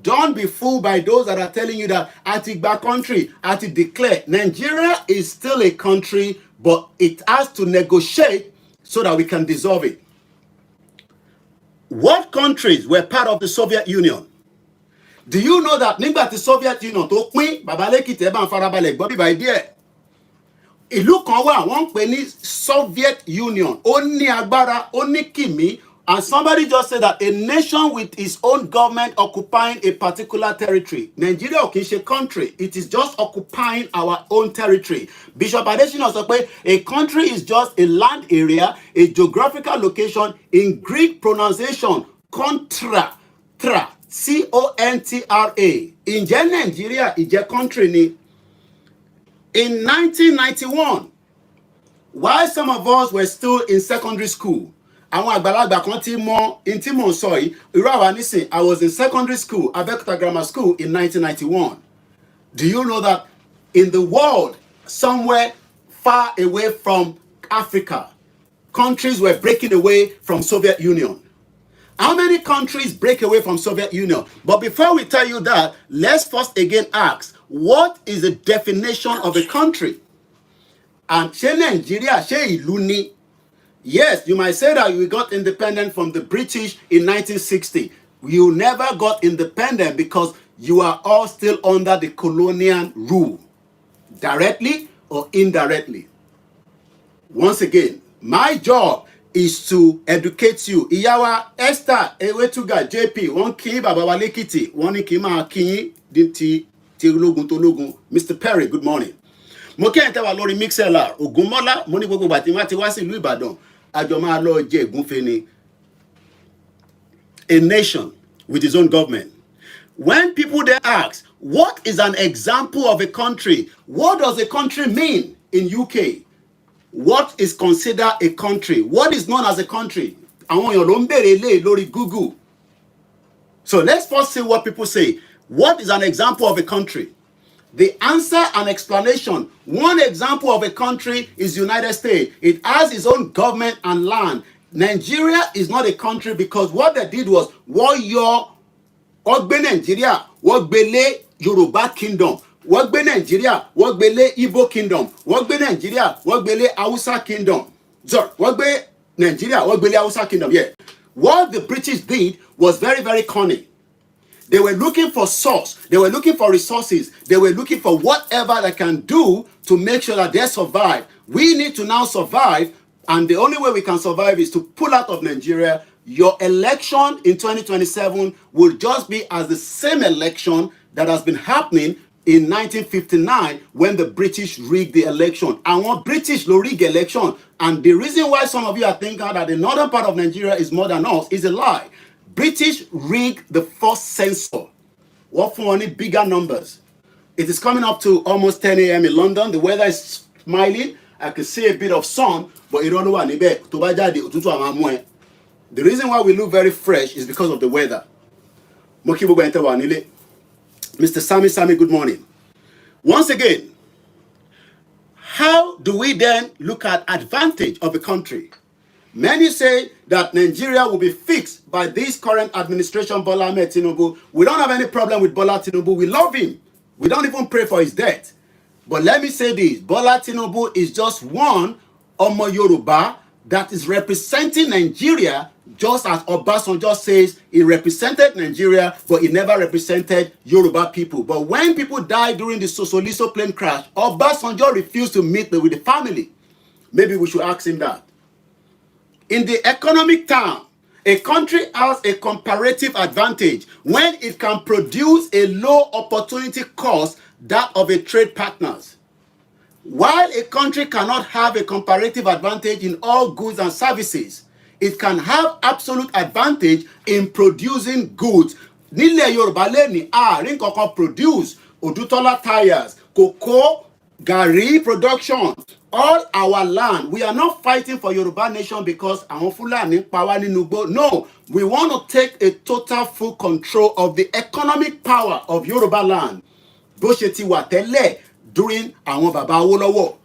Don't be fooled by those that are telling you that Atigba country, Ati declare. Nigeria is still a country, but it has to negotiate so that we can dissolve it. What countries were part of the Soviet Union? Do you know that nígbà tí Soviet Union tó pín, Bàbá Lékìtì ẹ bá ń farabalẹ̀ gbọ́ bíbá ìdí ẹ̀. Ìlú kan wà wọ́n ń pè ní Soviet Union. Ó ní agbára, ó ní kìmí. And somebody just said that a nation with its own government occupying a particular territory. Nigeria ò kì í ṣe country. It is just occupying our own territory. Bishop Adesina sọ pé a country is just a land area, a geographical location in Greek pronunciation, contra, C-O-N-T-R-A. Ǹjẹ́ Nigeria ìjẹ́ country ni? In 1991, while some of us were still in secondary school, àwọn àgbàlagbà kan ti mọ in tí mò ń sọ yìí, irú àwa nísìn, I was in secondary school, Abẹ́òkúta Grammar School in 1991. Do you know that in the world, somewhere far away from Africa, countries were breaking away from Soviet Union? How many countries break away from Soviet Union? But before we tell you that, let's first again ask, what is the definition of a country? And ṣé Nigeria ṣé ìlú ni? Yes, you might say that we got independent from the British in 1960. You never got independent because you are all still under the colonial rule, directly or indirectly. Once again, my job is to educate you. Ìyá Esther Ewetuga JP, wọ́n kí Bàbá wa Lékìtì, wọ́n ní kí máa kí ti ológun tó lógun. Mr. Perry, good morning. Mo kí ẹ̀yin tẹ́ wà lórí Mixlr, Ògúnmọ́lá, mo ní gbogbo ìgbà tí wọ́n ti wá sí ìlú Ìbàdàn. A nation with its own government. When people then ask, what is an example of a country? What does a country mean in UK? What is considered a country? What is known as a country? Àwọn èèyàn ló ń béèrè eléyìí lórí Google. So let's first see what people say. What is an example of a country? The answer and explanation. One example of a country is United States. It has its own government and land. Nigeria is not a country because what they did was wọ́n gbé Nigeria, wọ́n gbé lé Yoruba kingdom, wọ́n gbé Nigeria, wọ́n gbé lé Igbo kingdom, wọ́n gbé Nigeria, wọ́n gbé lé Hausa kingdom. Sorry, wọ́n gbé Nigeria, wọ́n gbé lé Hausa kingdom. Yeah. What the British did was very, very cunning. They were looking for source. They were looking for resources. They were looking for whatever they can do to make sure that they survive. We need to now survive, and the only way we can survive is to pull out of Nigeria. Your election in 2027 will just be as the same election that has been happening in 1959 when the British rigged the election. And what British ló rig election, and the reason why some of you are thinking that the northern part of Nigeria is more than us is a lie. British rigged the first census. What for only bigger numbers? It is coming up to almost 10 a.m. in London. The weather is smiling. I can see a bit of sun, but you don't know what. The reason why we look very fresh is because of the weather. Mr. Sami, good morning. Once again, how do we then look at advantage of a country? Many say that Nigeria will be fixed by this current administration, Bola Ahmed Tinubu. We don't have any problem with Bola Tinubu. We love him. We don't even pray for his death. But let me say this, Bola Tinubu is just one Omo Yoruba that is representing Nigeria, just as Obasanjo says he represented Nigeria, but he never represented Yoruba people. But when people died during the Sosoliso plane crash, Obasanjo refused to meet with the family. Maybe we should ask him that. In the economic term, a country has a comparative advantage when it can produce a low opportunity cost that of a trade partners. While a country cannot have a comparative advantage in all goods and services, it can have absolute advantage in producing goods. Nílẹ̀ Yorùbá lẹ́ni àárín kankan produce Odutola tires, cocoa, Gari production, all our land. We are not fighting for Yoruba nation because àwọn Fulani power nínú igbó. No, we want to take a total full control of the economic power of Yoruba land. Bó ṣe ti wà tẹ́lẹ̀ during àwọn bàbá Awólọ́wọ̀.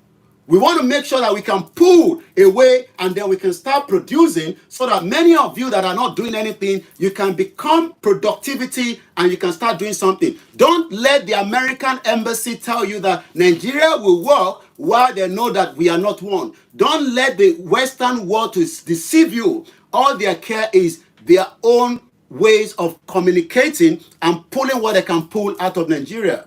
We want to make sure that we can pull away and then we can start producing so that many of you that are not doing anything, you can become productivity and you can start doing something. Don't let the American embassy tell you that Nigeria will work while they know that we are not one. Don't let the Western world to deceive you. All their care is their own ways of communicating and pulling what they can pull out of Nigeria.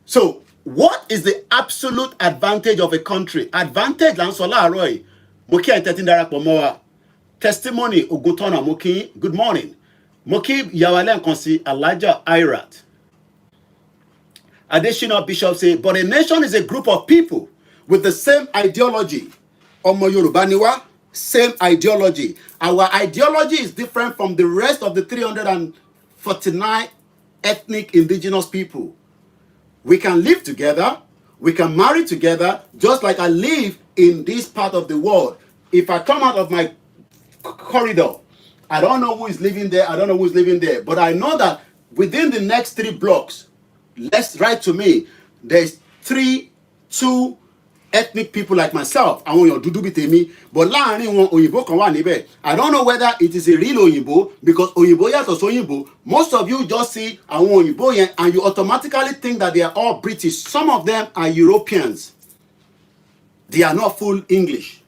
So, what is the absolute advantage of a country? Advantage lansola Roy. Moki entertain darapọ̀ mọ́ wa. Testimony Ogutona Moki. Good morning. Moki Yawale Nkonsi Elijah Irat. Additional Bishop say, but a nation is a group of people with the same ideology. Omo Yoruba niwa, same ideology. Our ideology is different from the rest of the 349 ethnic indigenous people. We can live together, we can marry together, just like I live in this part of the world. If I come out of my corridor, I don't know who is living there, I don't know who is living there, but I know that within the next 3 blocks, let's write to me, there's 2 ethnic people like myself. I want your dudu bitemi, but láàrin wọn òyìnbó kan wà níbẹ̀. I don't know whether it is a real òyìnbó because òyìnbó yàtọ̀ sóyìnbó. Most of you just see àwọn òyìnbó yẹn and you automatically think that they are all British. Some of them are Europeans. They are not full English.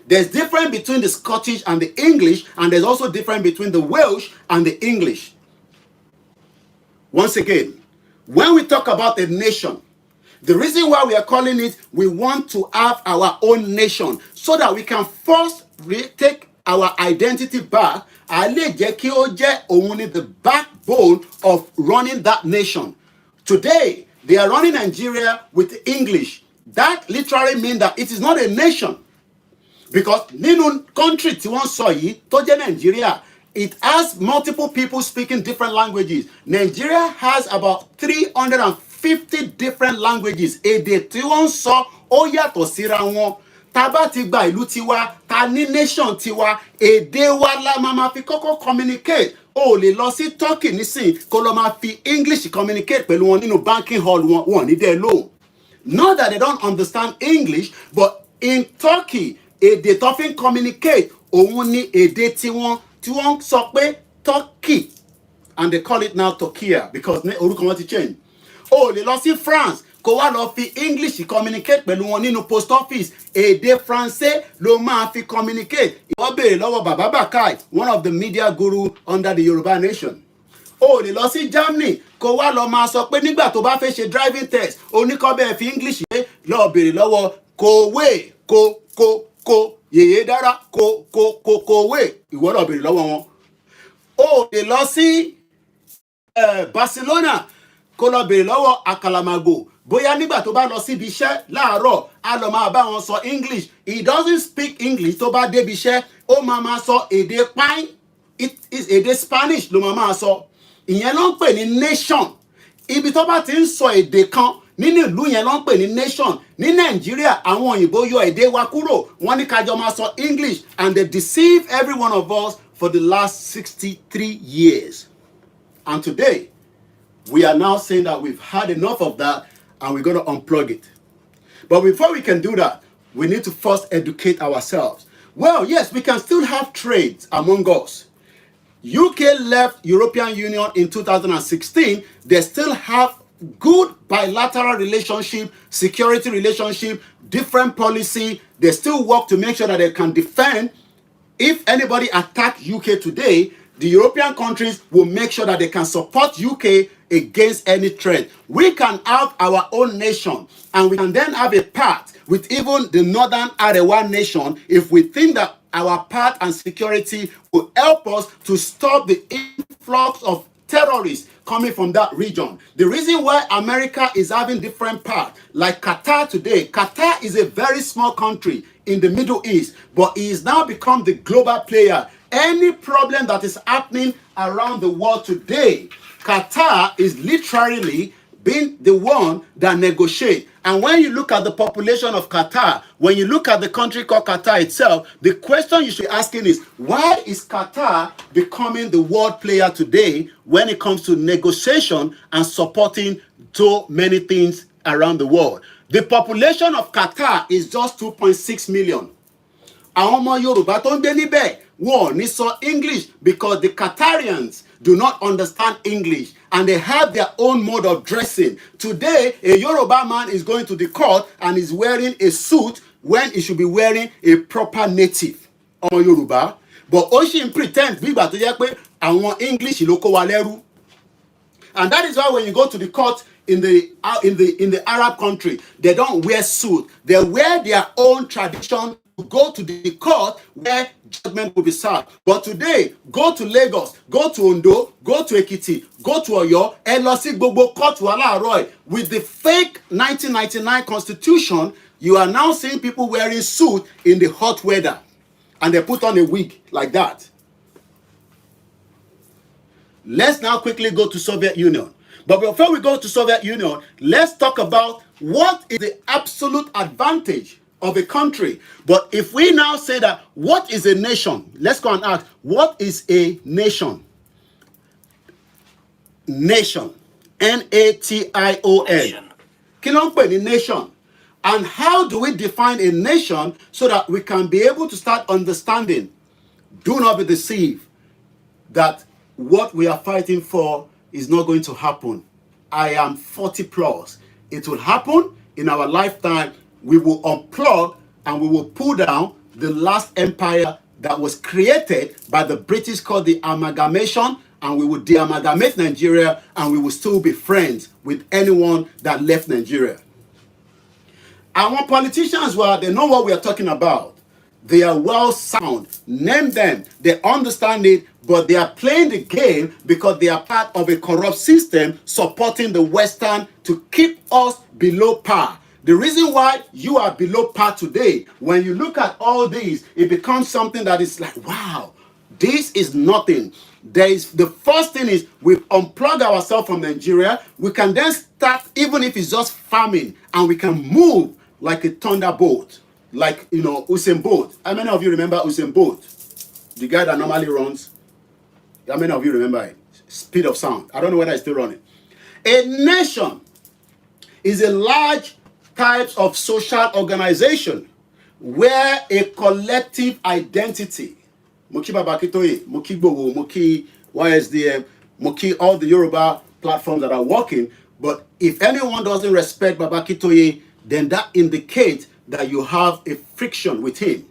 There's difference between the Scottish and the English, and there's also difference between the Welsh and the English. Once again, when we talk about a nation, the reason why we are calling it, we want to have our own nation so that we can first take our identity back. The backbone of running that nation. Today, they are running Nigeria with English. That literally means that it is not a nation. Because nínú country tí wọ́n sọ yìí tó jẹ́ Nigeria, it has multiple people speaking different languages. Nigeria has about 350 different languages. Èdè tí wọ́n sọ ó yàtọ̀ síra wọn. Tá bá ti gba ìlú tiwa, ta ní nation tiwa, èdè wa la máa fi kọ́kọ́ communicate. O lè lọ sí Turkey nísìn kó lọ máa fi English communicate pẹ̀lú wọn nínú banking hall wọn ní dẹ́ lóhùn. Not that they don't understand English, but in Turkey, èdè tó fi ń communicate òun ní èdè tí wọ́n sọ pé Turkey, and they call it now Turkiya because orúkọ wọn ti change. O lè lọ sí France kó wá lọ fi English communicate pẹ̀lú wọn nínú post office, èdè Français ló máa fi communicate. Ìwọ béèrè lọ́wọ́ Baba Bakai, one of the media guru under the Yoruba nation. O lè lọ sí Germany kó wá lọ máa sọ pé nígbà tó bá fẹ́ ṣe driving test oníkọ́bẹ̀ fi English yé lọ béèrè lọ́wọ́ kòwé kó yèyé dára kòwé ìwọ lọ béèrè lọ́wọ́ wọn. O lè lọ sí Barcelona kó lọ béèrè lọ́wọ́ Akalamago bóyá nígbà tó bá lọ síbi iṣẹ́ láàárọ̀ á lọ máa bá wọn sọ English. He doesn't speak English tó bá débi iṣẹ́ ó máa sọ èdè pine, it is èdè Spanish ló máa sọ. Ìyẹn ló ń pè ní nation. Ibi tó bá ti ń sọ èdè kan nínú ìlú yẹn ló ń pè ní nation. Ní Nàìjíríà àwọn òyìnbó yọ èdè wa kúrò wọ́n ní ká jọ máa sọ English, and they deceive every one of us for the last 63 years. And today we are now saying that we've had enough of that and we're going to unplug it. But before we can do that, we need to first educate ourselves. Well, yes, we can still have trades among us. UK left European Union in 2016. They still have good bilateral relationship, security relationship, different policy. They still work to make sure that they can defend. If anybody attack UK today, the European countries will make sure that they can support UK against any threat. We can have our own nation, and we can then have a pact with even the Northern Arewa nation if we think that our pact and security will help us to stop the influx of terrorists coming from that region. The reason why America is having different paths, like Qatar today, Qatar is a very small country in the Middle East, but it has now become the global player. Any problem that is happening around the world today, Qatar is literally being the one that negotiates. And when you look at the population of Qatar, when you look at the country called Qatar itself, the question you should be asking is, why is Qatar becoming the world player today when it comes to negotiation and supporting so many things around the world? The population of Qatar is just 2.6 million. Àwọn ọmọ Yorùbá tó ń gbé níbẹ̀ wọn ò ní sọ English because the Qatarians do not understand English and they have their own mode of dressing. Today, a Yoruba man is going to the court and is wearing a suit when he should be wearing a proper native ọmọ Yorùbá. But ó ṣì ń pretend bí ìgbà tó jẹ́ pé àwọn English ló kó wa lẹ́rú. And that is why when you go to the court in the Arab country, they don't wear suit. They wear their own tradition to go to the court where judgment will be served. But today, go to Lagos, go to Ondo, go to Ekiti, go to Oyo, and lọ sí gbogbo court wà láàárọ̀. With the fake 1999 constitution, you are now seeing people wearing suit in the hot weather. And they put on a wig like that. Let's now quickly go to Soviet Union. But before we go to Soviet Union, let's talk about what is the absolute advantage of a country. But if we now say that, what is a nation? Let's go and ask, what is a nation? Nation. N-A-T-I-O-N. Kí ló ń pè ní nation? And how do we define a nation so that we can be able to start understanding? Do not be deceived that what we are fighting for is not going to happen. I am 40 plus. It will happen in our lifetime. We will unplug and we will pull down the last empire that was created by the British called the amalgamation, and we will de-amalgamate Nigeria, and we will still be friends with anyone that left Nigeria. Our politicians, well, they know what we are talking about. They are well sound. Name them. They understand it, but they are playing the game because they are part of a corrupt system supporting the Western to keep us below par. The reason why you are below par today, when you look at all these, it becomes something that is like, wow, this is nothing. The first thing is we unplug ourselves from Nigeria. We can then start, even if it's just farming, and we can move like a thunderbolt. Like, you know, Usain Bolt. How many of you remember Usain Bolt? The guy that normally runs. How many of you remember it? Speed of sound. I don't know whether it's still running. A nation is a large type of social organization where a collective identity, Moki Babakitoye, Moki Bowo, Moki YSDM, Moki, all the Yoruba platforms that are working, but if anyone doesn't respect Babakitoye, then that indicates that you have a friction with him.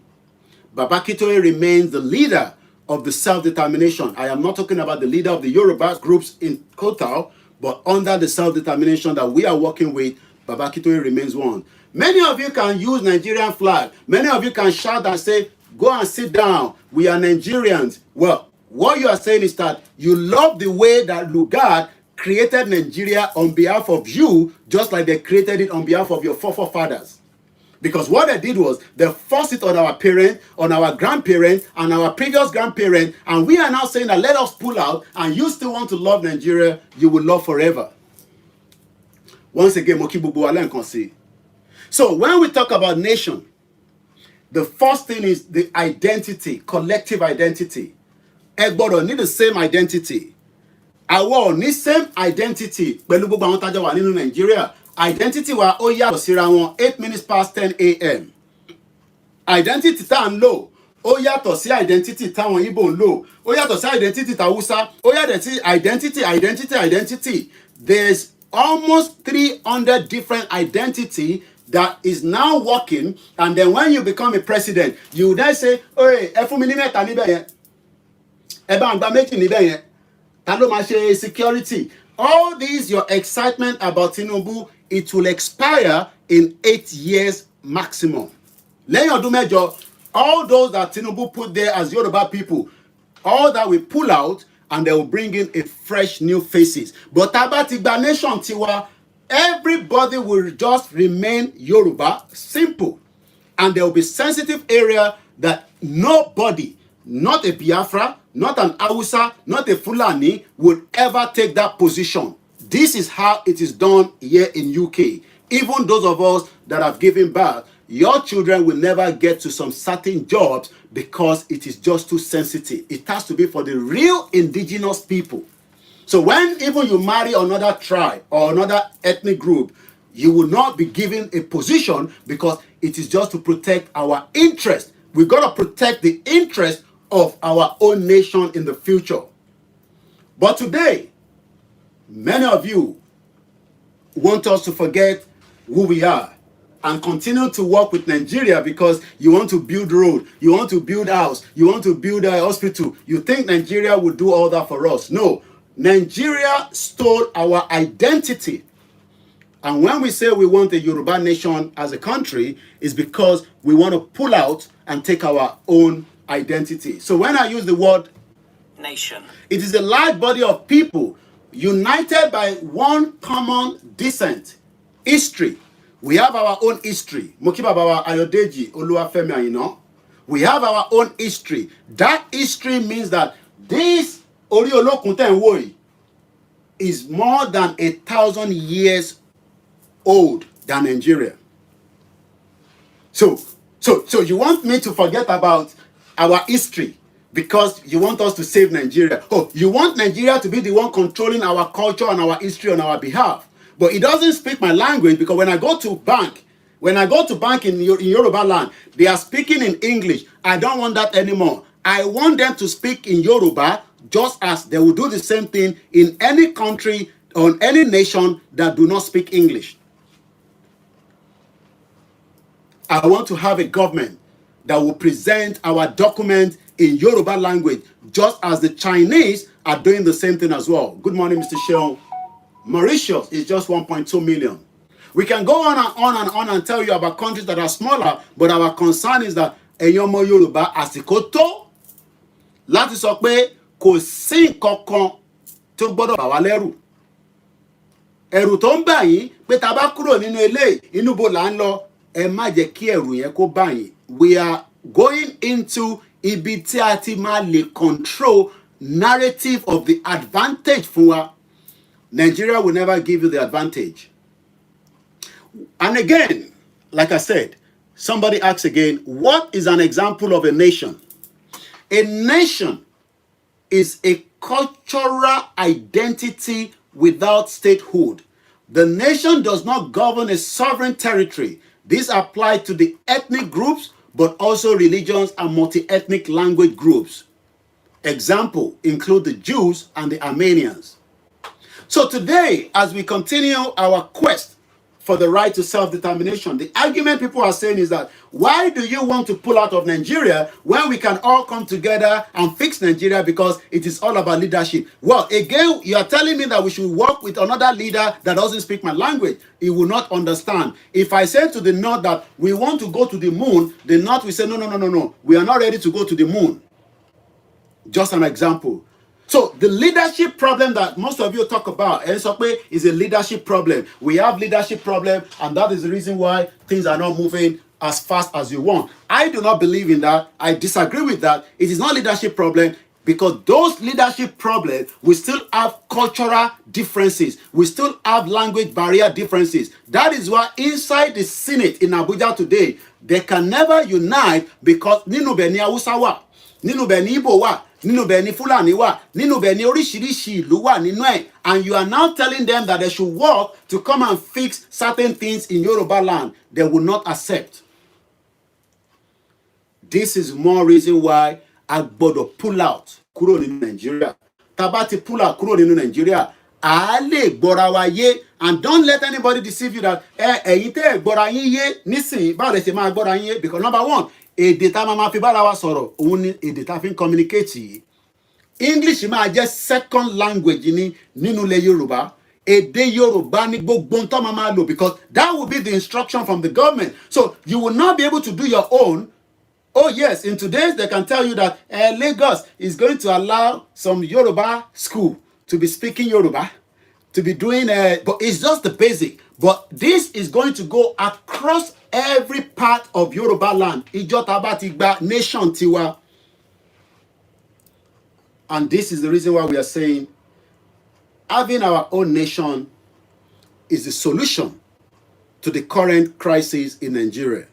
Babakitoye remains the leader of the self-determination. I am not talking about the leader of the Yoruba groups in Kotao, but under the self-determination that we are working with, Babakitoye remains one. Many of you can use Nigerian flag. Many of you can shout and say, go and sit down. We are Nigerians. Well, what you are saying is that you love the way that Lugard created Nigeria on behalf of you, just like they created it on behalf of your forefathers. Because what they did was they forced it on our parents, on our grandparents, and our previous grandparents, and we are now saying that let us pull out, and you still want to love Nigeria, you will love forever. Once again, Mokibubu Alen Konsi. So when we talk about nation, the first thing is the identity, collective identity. Everybody need the same identity. Our ní same identity pẹ̀lú gbogbo àwọn tájọ wà nínú Nàìjíríà. Identity wa ó yàtọ̀ síra wọn 8 minutes past 10 a.m. Identity tá ń lò ó yàtọ̀ sí identity táwọn Igbo ń lò. Ó yàtọ̀ sí identity tàwúsá. Ó yàtọ̀ sí identity. There's almost 300 different identity that is now working, and then when you become a president, you then say, "Hey, ẹ fún mi ní mẹ́ta níbẹ̀ yẹn. Ẹ bá ń gba méjì níbẹ̀ yẹn. Ta ló máa ṣe security?" All these, your excitement about Tinubu, it will expire in 8 years maximum. Lẹ́yìn ọdún mẹ́jọ, all those that Tinubu put there as Yoruba people, all that will pull out, and they will bring in a fresh new faces. But Tabatigba nation tiwa, everybody will just remain Yoruba, simple. And there will be sensitive area that nobody, not a Biafra, not an Hausa, not a Fulani, would ever take that position. This is how it is done here in UK. Even those of us that have given birth, your children will never get to some certain jobs because it is just too sensitive. It has to be for the real indigenous people. So when even you marry another tribe or another ethnic group, you will not be given a position because it is just to protect our interest. We've got to protect the interest of our own nation in the future. But today, many of you want us to forget who we are and continue to work with Nigeria because you want to build road, you want to build house, you want to build a hospital. You think Nigeria will do all that for us. No, Nigeria stole our identity. And when we say we want a Yoruba nation as a country, it's because we want to pull out and take our own identity. So when I use the word nation, it is a large body of people united by one common descent, history. We have our own history. Mokibabawa Ayodeji Oluwafemi Ayino. We have our own history. That history means that this Oriolokun Tenwoyi is more than 1,000 years old than Nigeria. So you want me to forget about our history because you want us to save Nigeria. Oh, you want Nigeria to be the one controlling our culture and our history on our behalf. But it doesn't speak my language because when I go to bank in Yoruba land, they are speaking in English. I don't want that anymore. I want them to speak in Yoruba just as they will do the same thing in any country or any nation that do not speak English. I want to have a government that will present our document in Yoruba language, just as the Chinese are doing the same thing as well. Good morning, Mr. Sheon. Mauritius is just 1.2 million. We can go on and on and on and tell you about countries that are smaller, but our concern is that Eyomo Yoruba àsìkò tó láti sọ pé kò sí nǹkankan tó gbọ́dọ̀ bà wá lẹ́rù. Ẹ̀rù tó ń bà yín pé tá bá kúrò nínú eléyìí, inú bo là ń lọ, ẹ má jẹ́ kí ẹ̀rù yẹn kó bà yín. We are going into ibi tí a ti máa lè control narrative of the advantage fún wa. Nigeria will never give you the advantage. And again, like I said, somebody asks again, what is an example of a nation? A nation is a cultural identity without statehood. The nation does not govern a sovereign territory. This applies to the ethnic groups, but also religions and multi-ethnic language groups. Example include the Jews and the Armenians. So today, as we continue our quest for the right to self-determination, the argument people are saying is that, why do you want to pull out of Nigeria when we can all come together and fix Nigeria because it is all about leadership? Well, again, you are telling me that we should work with another leader that doesn't speak my language. He will not understand. If I say to the North that we want to go to the moon, the North will say, no, we are not ready to go to the moon. Just an example. So the leadership problem that most of you talk about is a leadership problem. We have leadership problem, and that is the reason why things are not moving as fast as you want. I do not believe in that. I disagree with that. It is not leadership problem because those leadership problems, we still have cultural differences. We still have language barrier differences. That is why inside the Senate in Abuja today, they can never unite because Ninu Beni Hausa wa, Ninu Beni Igbo wa, nínú bẹ̀ ni Fúlàní wà, nínú bẹ̀ ni oríṣiríṣi ìlú wà nínú ẹ̀, and you are now telling them that they should work to come and fix certain things in Yoruba land. They will not accept. This is more reason why a gbọ́dọ̀ pull out kúrò nínú Nigeria. Tá bá ti pull out kúrò nínú Nigeria, a lè gbọ́ra wa yé, and don't let anybody deceive you that ẹ̀yin tẹ́ ẹ̀ gbọ́ra yín yé nísìnyí báwo lè ṣe máa gbọ́ra yín yé, because number one, èdè tá máa fi bára wa sọ̀rọ̀ òun ni èdè tá fi ń communicate yìí. English máa jẹ́ second language ní nínú ilẹ̀ Yorùbá. Èdè Yorùbá ní gbogbo tó máa lò, because that will be the instruction from the government. So you will not be able to do your own. Oh yes, in today's they can tell you that Lagos is going to allow some Yoruba school to be speaking Yoruba, to be doing, but it's just the basic. But this is going to go across every part of Yoruba land. Ìjọ tá bá ti gba nation tiwa. And this is the reason why we are saying having our own nation is the solution to the current crisis in Nigeria.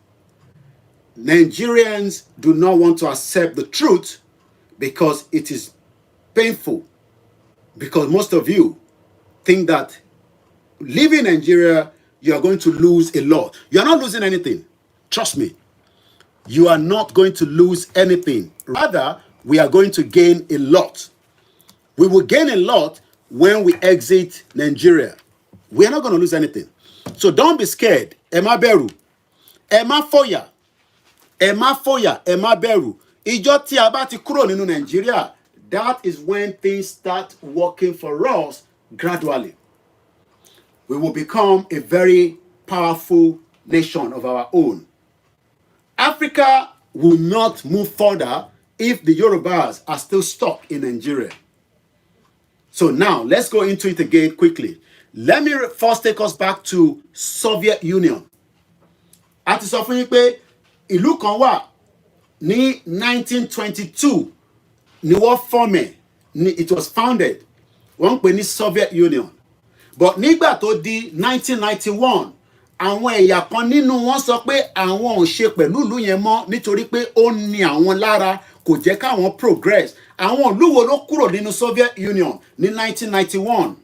Nigerians do not want to accept the truth because it is painful. Because most of you think that living in Nigeria, you are going to lose a lot. You are not losing anything. Trust me. You are not going to lose anything. Rather, we are going to gain a lot. We will gain a lot when we exit Nigeria. We are not going to lose anything. So don't be scared. Ẹ má bẹ̀rù. Ẹ má fòyà. Ẹ má fòyà. Ẹ má bẹ̀rù. Ìjọ tí a bá ti kúrò nínú Nigeria, that is when things start working for us gradually. We will become a very powerful nation of our own. Africa will not move further if the Yorubas are still stuck in Nigeria. So now, let's go into it again quickly. Let me first take us back to Soviet Union. A ti sọ fún yín pé ìlú kan wà ní 1922 ni wọ́n form ẹ̀, it was founded. Wọ́n pè ní Soviet Union. But nígbà tó di 1991, àwọn ẹ̀yà kan nínú wọn sọ pé àwọn ò ṣe pẹ̀lú ìlú yẹn mọ́ nítorí pé ó ní àwọn lára, kò jẹ́ káwọn progress. Àwọn ìlú wo ló kúrò nínú Soviet Union ní 1991?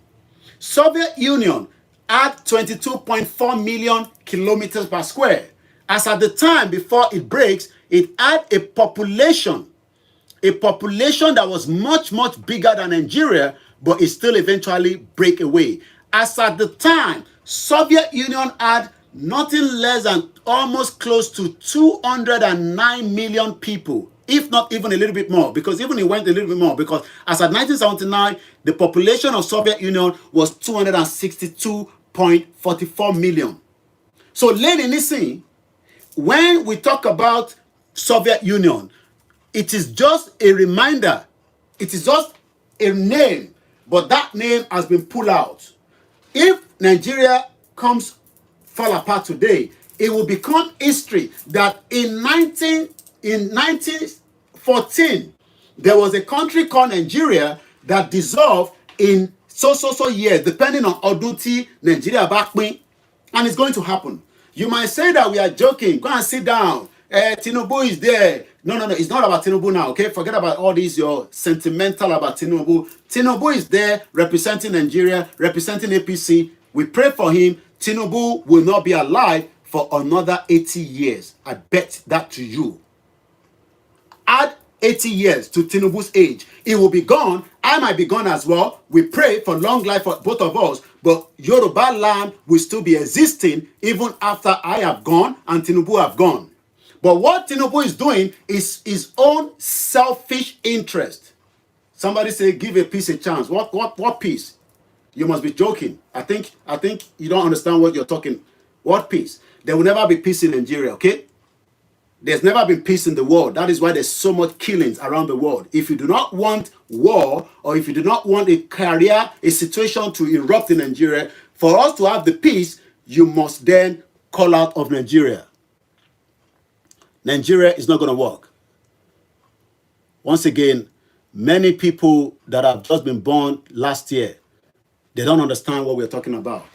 Soviet Union had 22.4 million kilometers per square. As at the time before it breaks, it had a population that was much, much bigger than Nigeria, but it still eventually break away. As at the time, Soviet Union had nothing less than almost close to 209 million people, if not even a little bit more, because even it went a little bit more, because as at 1979, the population of Soviet Union was 262.44 million. So, ladies, listen, when we talk about Soviet Union, it is just a reminder, it is just a name, but that name has been pulled out. If Nigeria fall apart today, it will become history that in 1914, there was a country called Nigeria that dissolved in so years, depending on ọdún tí Nigeria bá pín, and it's going to happen. You might say that we are joking. Go and sit down. Tinubu is there. No. It's not about Tinubu now, okay? Forget about all these, you're sentimental about Tinubu. Tinubu is there representing Nigeria, representing APC. We pray for him. Tinubu will not be alive for another 80 years. I bet that to you. Add 80 years to Tinubu's age. It will be gone. I might be gone as well. We pray for long life for both of us. But Yoruba land will still be existing even after I have gone and Tinubu have gone. But what Tinubu is doing is his own selfish interest. Somebody say, give a peace a chance. What peace? You must be joking. I think you don't understand what you're talking. What peace? There will never be peace in Nigeria, okay? There's never been peace in the world. That is why there's so much killings around the world. If you do not want war, or if you do not want a situation to erupt in Nigeria, for us to have the peace, you must then call out of Nigeria. Nigeria is not going to work. Once again, many people that have just been born last year, they don't understand what we're talking about.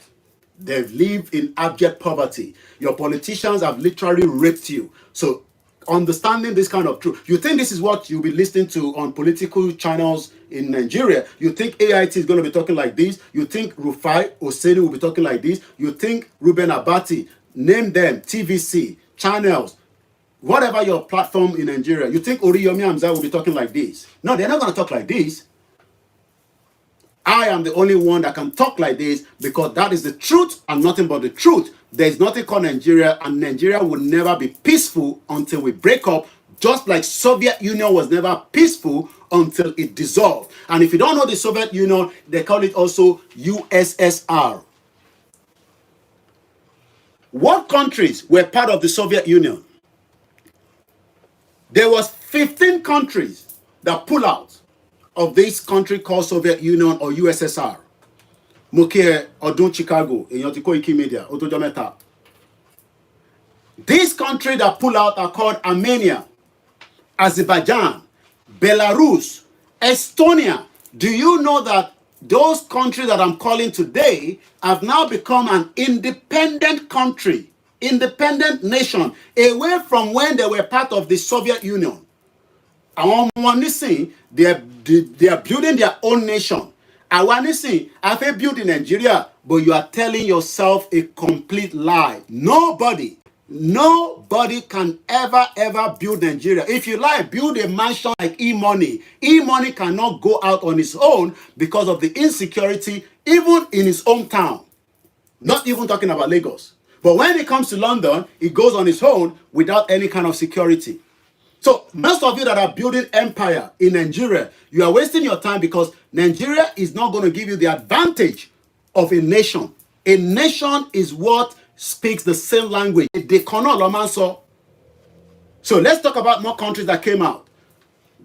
They've lived in abject poverty. Your politicians have literally raped you. So understanding this kind of truth. You think this is what you'll be listening to on political channels in Nigeria? You think AIT is going to be talking like this? You think Rufai Oseni will be talking like this? You think Ruben Abati, name them, TVC, channels, whatever your platform in Nigeria, you think Oriyomi Hamza will be talking like this? No, they're not going to talk like this. I am the only one that can talk like this because that is the truth and nothing but the truth. There is nothing called Nigeria, and Nigeria will never be peaceful until we break up, just like Soviet Union was never peaceful until it dissolved. And if you don't know the Soviet Union, they call it also USSR. What countries were part of the Soviet Union? There was 15 countries that pull out of this country called Soviet Union or USSR. Mokie Odun Chicago, Koiki Media, Otojometa. These countries that pull out are called Armenia, Azerbaijan, Belarus, Estonia. Do you know that those countries that I'm calling today have now become an independent country, independent nation, away from when they were part of the Soviet Union? They are building their own nation. I want to see, I've built in Nigeria, but you are telling yourself a complete lie. Nobody can ever build Nigeria. If you like, build a mansion like E-Money. E-Money cannot go out on his own because of the insecurity, even in his hometown. Not even talking about Lagos. But when it comes to London, it goes on its own without any kind of security. So most of you that are building empire in Nigeria, you are wasting your time because Nigeria is not going to give you the advantage of a nation. A nation is what speaks the same language. So let's talk about more countries that came out.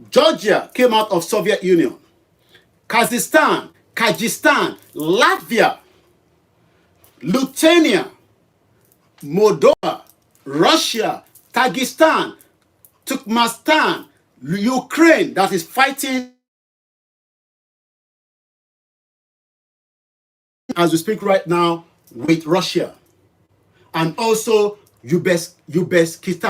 Georgia came out of Soviet Union. Kazakhstan, Latvia, Lithuania, Moldova, Russia, Tajikistan, Turkmenistan, Ukraine, that is fighting as we speak right now with Russia, and also Uzbekistan.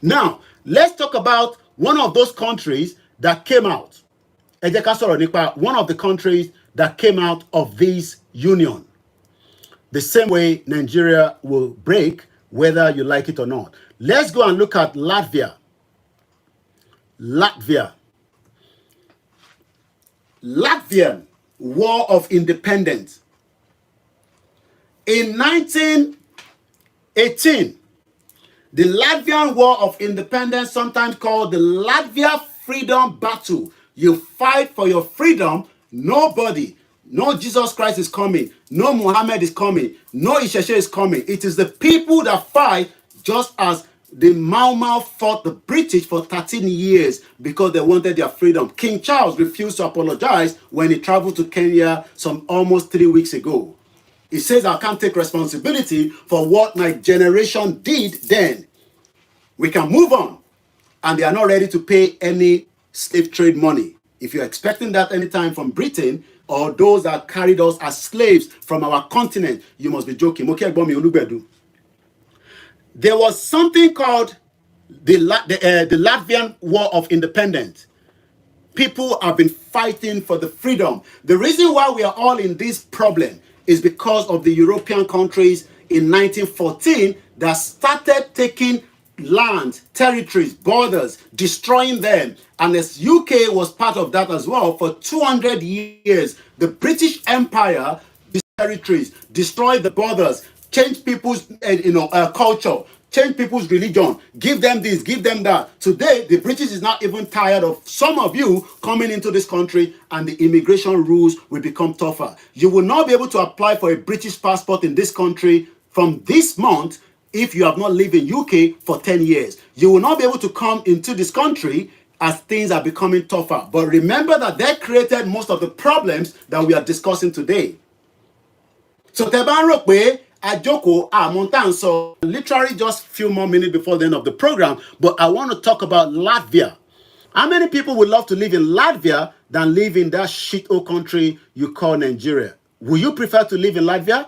Now, let's talk about one of those countries that came out. One of the countries that came out of this union. The same way Nigeria will break, whether you like it or not. Let's go and look at Latvia. Latvian War of Independence. In 1918, the Latvian War of Independence, sometimes called the Latvia Freedom Battle. You fight for your freedom. Nobody, no Jesus Christ is coming. No Muhammad is coming. No Isheshe is coming. It is the people that fight, just as the Mau Mau fought the British for 13 years because they wanted their freedom. King Charles refused to apologize when he traveled to Kenya some almost 3 weeks ago. He says, I can't take responsibility for what my generation did then. We can move on. And they are not ready to pay any slave trade money. If you're expecting that anytime from Britain or those that carried us as slaves from our continent, you must be joking. There was something called the Latvian War of Independence. People have been fighting for the freedom. The reason why we are all in this problem is because of the European countries in 1914 that started taking land, territories, borders, destroying them. And as UK was part of that as well, for 200 years, the British Empire, these territories, destroyed the borders, changed people's culture, change people's religion, give them this, give them that. Today, the British is not even tired of some of you coming into this country, and the immigration rules will become tougher. You will not be able to apply for a British passport in this country from this month if you have not lived in UK for 10 years. You will not be able to come into this country as things are becoming tougher. But remember that they created most of the problems that we are discussing today. So Ajoko, Montan, so literally just a few more minutes before the end of the program, but I want to talk about Latvia. How many people would love to live in Latvia than live in that shithole country you call Nigeria? Will you prefer to live in Latvia?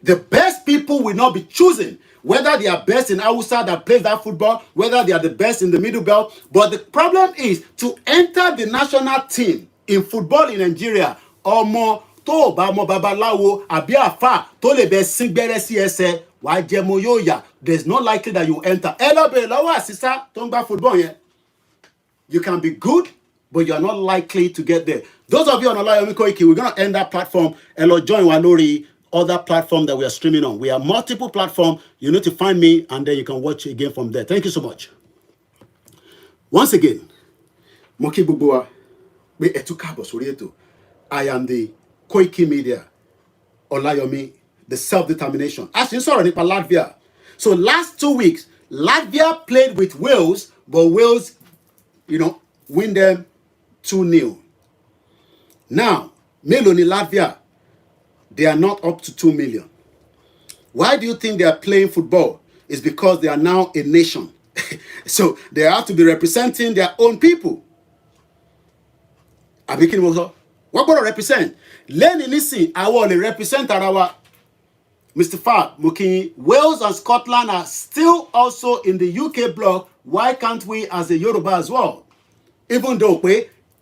The best people will not be chosen, whether they are best in Hausa that plays that football, whether they are the best in the middle belt. But the problem is to enter the national team in football in Nigeria, ọmọ tó bá mọ babaláwo àbí àfà tó lè bẹ síngbẹ́rẹ́ sí ẹsẹ̀ wàá jẹ mo yóò yà. There's no likely that you enter. Ẹ lọ bèrè lọ́wọ́ àṣìṣà tó ń gbá football yẹn. You can be good, but you are not likely to get there. Those of you on Olayomi Koiki, we're going to end that platform. Hello, join Walori, other platform that we are streaming on. We have multiple platforms. You need to find me, and then you can watch again from there. Thank you so much. Once again, Moki Bubua, I am the Koiki Media, Olayomi, the self-determination. As you saw in Latvia. So last 2 weeks, Latvia played with Wales, but Wales, win them 2-0. Now, Meloni Latvia, they are not up to 2 million. Why do you think they are playing football? It's because they are now a nation. So they have to be representing their own people. What going to represent? Lenny Nissi, I want to represent our Mr. Fad Muki. Wales and Scotland are still also in the UK bloc. Why can't we as a Yoruba as well? Even though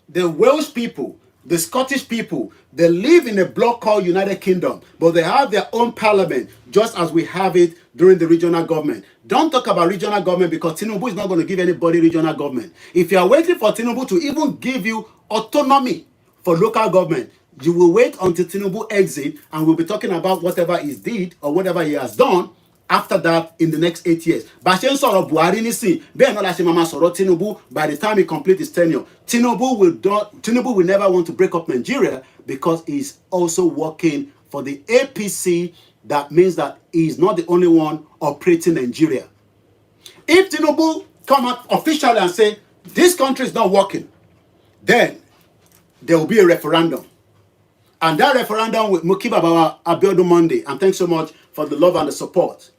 the Welsh people, the Scottish people, they live in a bloc called United Kingdom, but they have their own parliament, just as we have it during the regional government. Don't talk about regional government because Tinubu is not going to give anybody regional government. If you are waiting for Tinubu to even give you autonomy for local government, you will wait until Tinubu exit, and we'll be talking about whatever he did or whatever he has done after that in the next 8 years. Bashen sọ̀rọ̀ Buhari nísìn, bẹ́ẹ̀ náà la ṣe máa sọ̀rọ̀ Tinubu by the time he completes his tenure. Tinubu will never want to break up Nigeria because he's also working for the APC. That means that he is not the only one operating Nigeria. If Tinubu come out officially and say, this country is not working, then there will be a referendum. And that referendum with Mukiba Abiodun Monday, and thanks so much for the love and the support.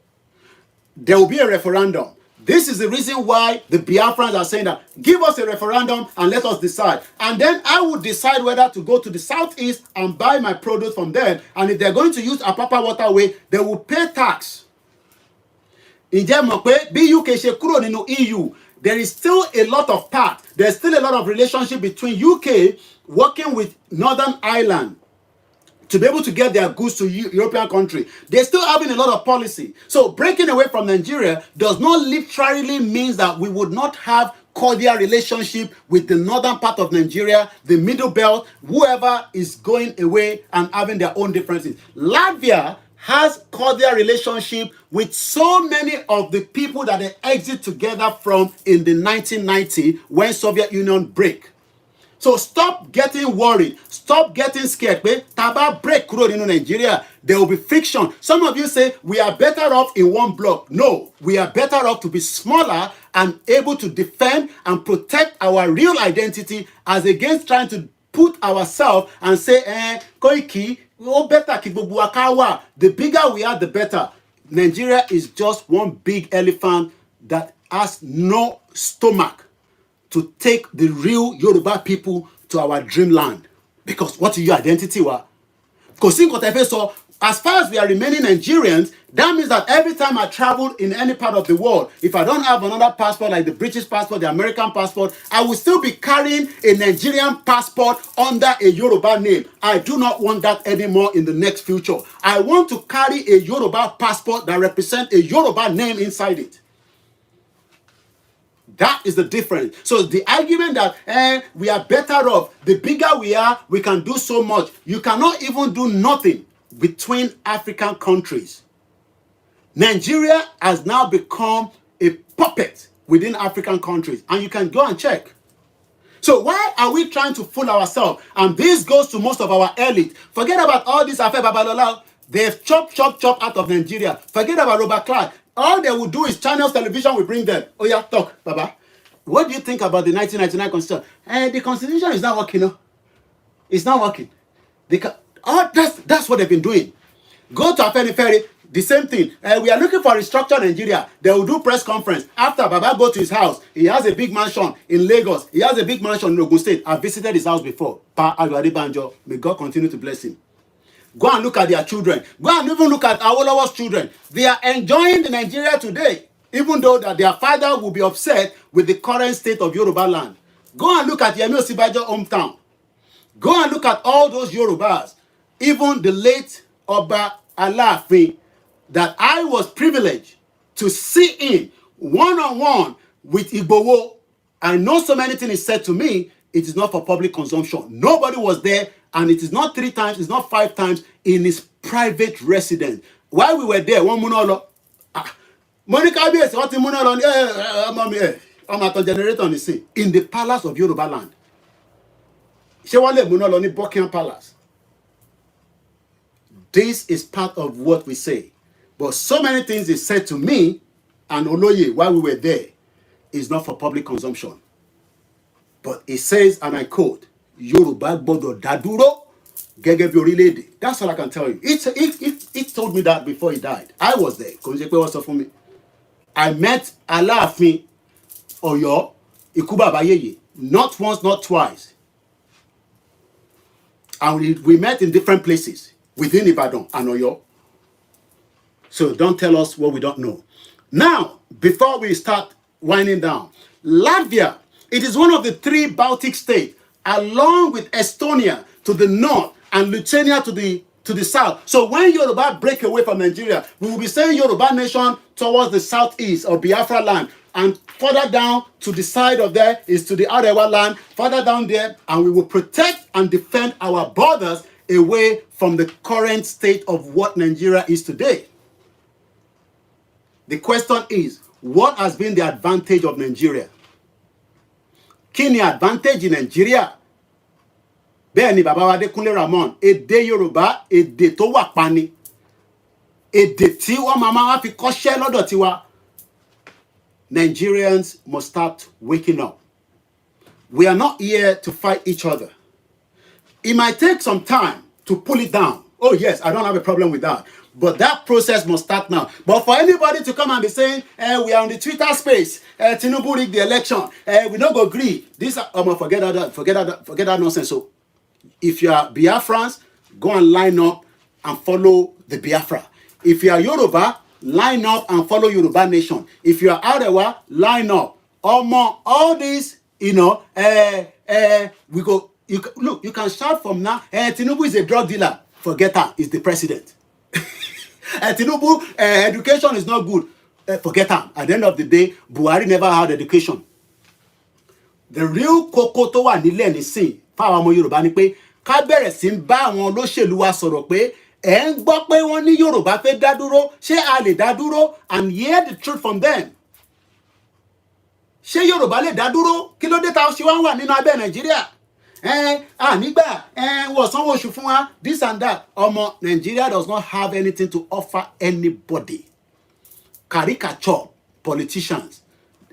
There will be a referendum. This is the reason why the Biafrans are saying that, give us a referendum and let us decide. And then I would decide whether to go to the southeast and buy my produce from them. And if they're going to use Apapa Waterway, they will pay tax. In UK EU, there is still a lot of part. There's still a lot of relationship between UK working with Northern Ireland to be able to get their goods to European country. They're still having a lot of policy. So breaking away from Nigeria does not literally mean that we would not have cordial relationship with the northern part of Nigeria, the middle belt, whoever is going away and having their own differences. Latvia has cordial relationship with so many of the people that they exit together from in the 1990 when Soviet Union break. So stop getting worried. Stop getting scared. Taba break kúrò nínú Nigeria. There will be friction. Some of you say we are better off in one block. No, we are better off to be smaller and able to defend and protect our real identity as against trying to put ourselves and say, Koiki, oh better ki gbogbo wa ká wà. The bigger we are, the better. Nigeria is just one big elephant that has no stomach to take the real Yoruba people to our dreamland. Because what is your identity? So as far as we are remaining Nigerians, that means that every time I travel in any part of the world, if I don't have another passport like the British passport, the American passport, I will still be carrying a Nigerian passport under a Yoruba name. I do not want that anymore in the next future. I want to carry a Yoruba passport that represents a Yoruba name inside it. That is the difference. So the argument that we are better off, the bigger we are, we can do so much. You cannot even do nothing between African countries. Nigeria has now become a puppet within African countries, and you can go and check. So why are we trying to fool ourselves? And this goes to most of our elite. Forget about all this affair Babalola. They've chop out of Nigeria. Forget about Robert Clark. All they will do is Channels Television will bring them. Oh yeah, talk, Baba. What do you think about the 1999 Constitution? The Constitution is not working, no? It's not working. That's what they've been doing. Go to Afeni Ferry, the same thing. We are looking for a restructure in Nigeria. They will do press conference. After Baba go to his house, he has a big mansion in Lagos. He has a big mansion in Ogun State. I visited his house before. Pa Agwadi Banjo. May God continue to bless him. Go and look at their children. Go and even look at Awolowo's children. They are enjoying the Nigeria today, even though that their father will be upset with the current state of Yoruba land. Go and look at Yemi Osibajo's hometown. Go and look at all those Yorubas, even the late Oba Alaafin, that I was privileged to see him one-on-one with Igboho. I know so many things he said to me, it is not for public consumption. Nobody was there, and it is not 3 times, it's not 5 times in his private residence. While we were there, one monolo, Monica Bies, what in monolo, I'm at a generator on the scene, in the palace of Yoruba land. Shewale monolo ni Buckingham Palace. This is part of what we say. But so many things he said to me and Oloye while we were there is not for public consumption. But he says, and I quote, Yoruba Bodo Daduro Gege bi orile-ede. That's all I can tell you. He told me that before he died. I was there. For me. I met Alaafin Oyo, Ikuba Bayeye, not once, not twice. And we met in different places within Ibadan and Oyo. So don't tell us what we don't know. Now, before we start winding down, Latvia, it is one of the 3 Baltic states, along with Estonia to the north and Lithuania to the south. So when Yoruba break away from Nigeria, we will be saying Yoruba nation towards the southeast of Biafra land. And further down to the side of there is to the Arewa land, further down there, and we will protect and defend our borders away from the current state of what Nigeria is today. The question is, what has been the advantage of Nigeria? Kí ni advantage in Nigeria? Bẹ́ẹ̀ ni bàbá wa Adékúnlé Ramon, èdè Yorùbá, èdè tó wà pani, èdè tí wọ́n máa fi kọ́ṣẹ́ lọ́dọ̀ tiwa. Nigerians must start waking up. We are not here to fight each other. It might take some time to pull it down. Oh yes, I don't have a problem with that. But that process must start now. But for anybody to come and be saying, we are on the Twitter space, Tinubu rigged the election, we don't go agree. This, forget that nonsense. So if you are Biafrans, go and line up and follow the Biafra. If you are Yoruba, line up and follow Yoruba Nation. If you are Arewa, line up. All these, we go. Look, you can shout from now. Tinubu is a drug dealer. Forget her. He's the president. Tinubu, education is not good. Forget her. At the end of the day, Buhari never had education. The real koko tó wà nílẹ̀ nísìn fáwọn ọmọ Yorùbá ni pé ká bẹ̀rẹ̀ sí ń bá àwọn olóṣèlú wa sọ̀rọ̀ pé ẹ̀ ń gbọ́ pé wọ́n ní Yorùbá fẹ́ dá dúró, ṣé a lè dá dúró, and hear the truth from them. Ṣé Yorùbá lè dá dúró? Kí ló dé tá a ṣe wá wà nínú abẹ́ Nàìjíríà? Nígbà wọ́n sanwó oṣù fún wa, this and that. Nigeria does not have anything to offer anybody. Caricature politicians.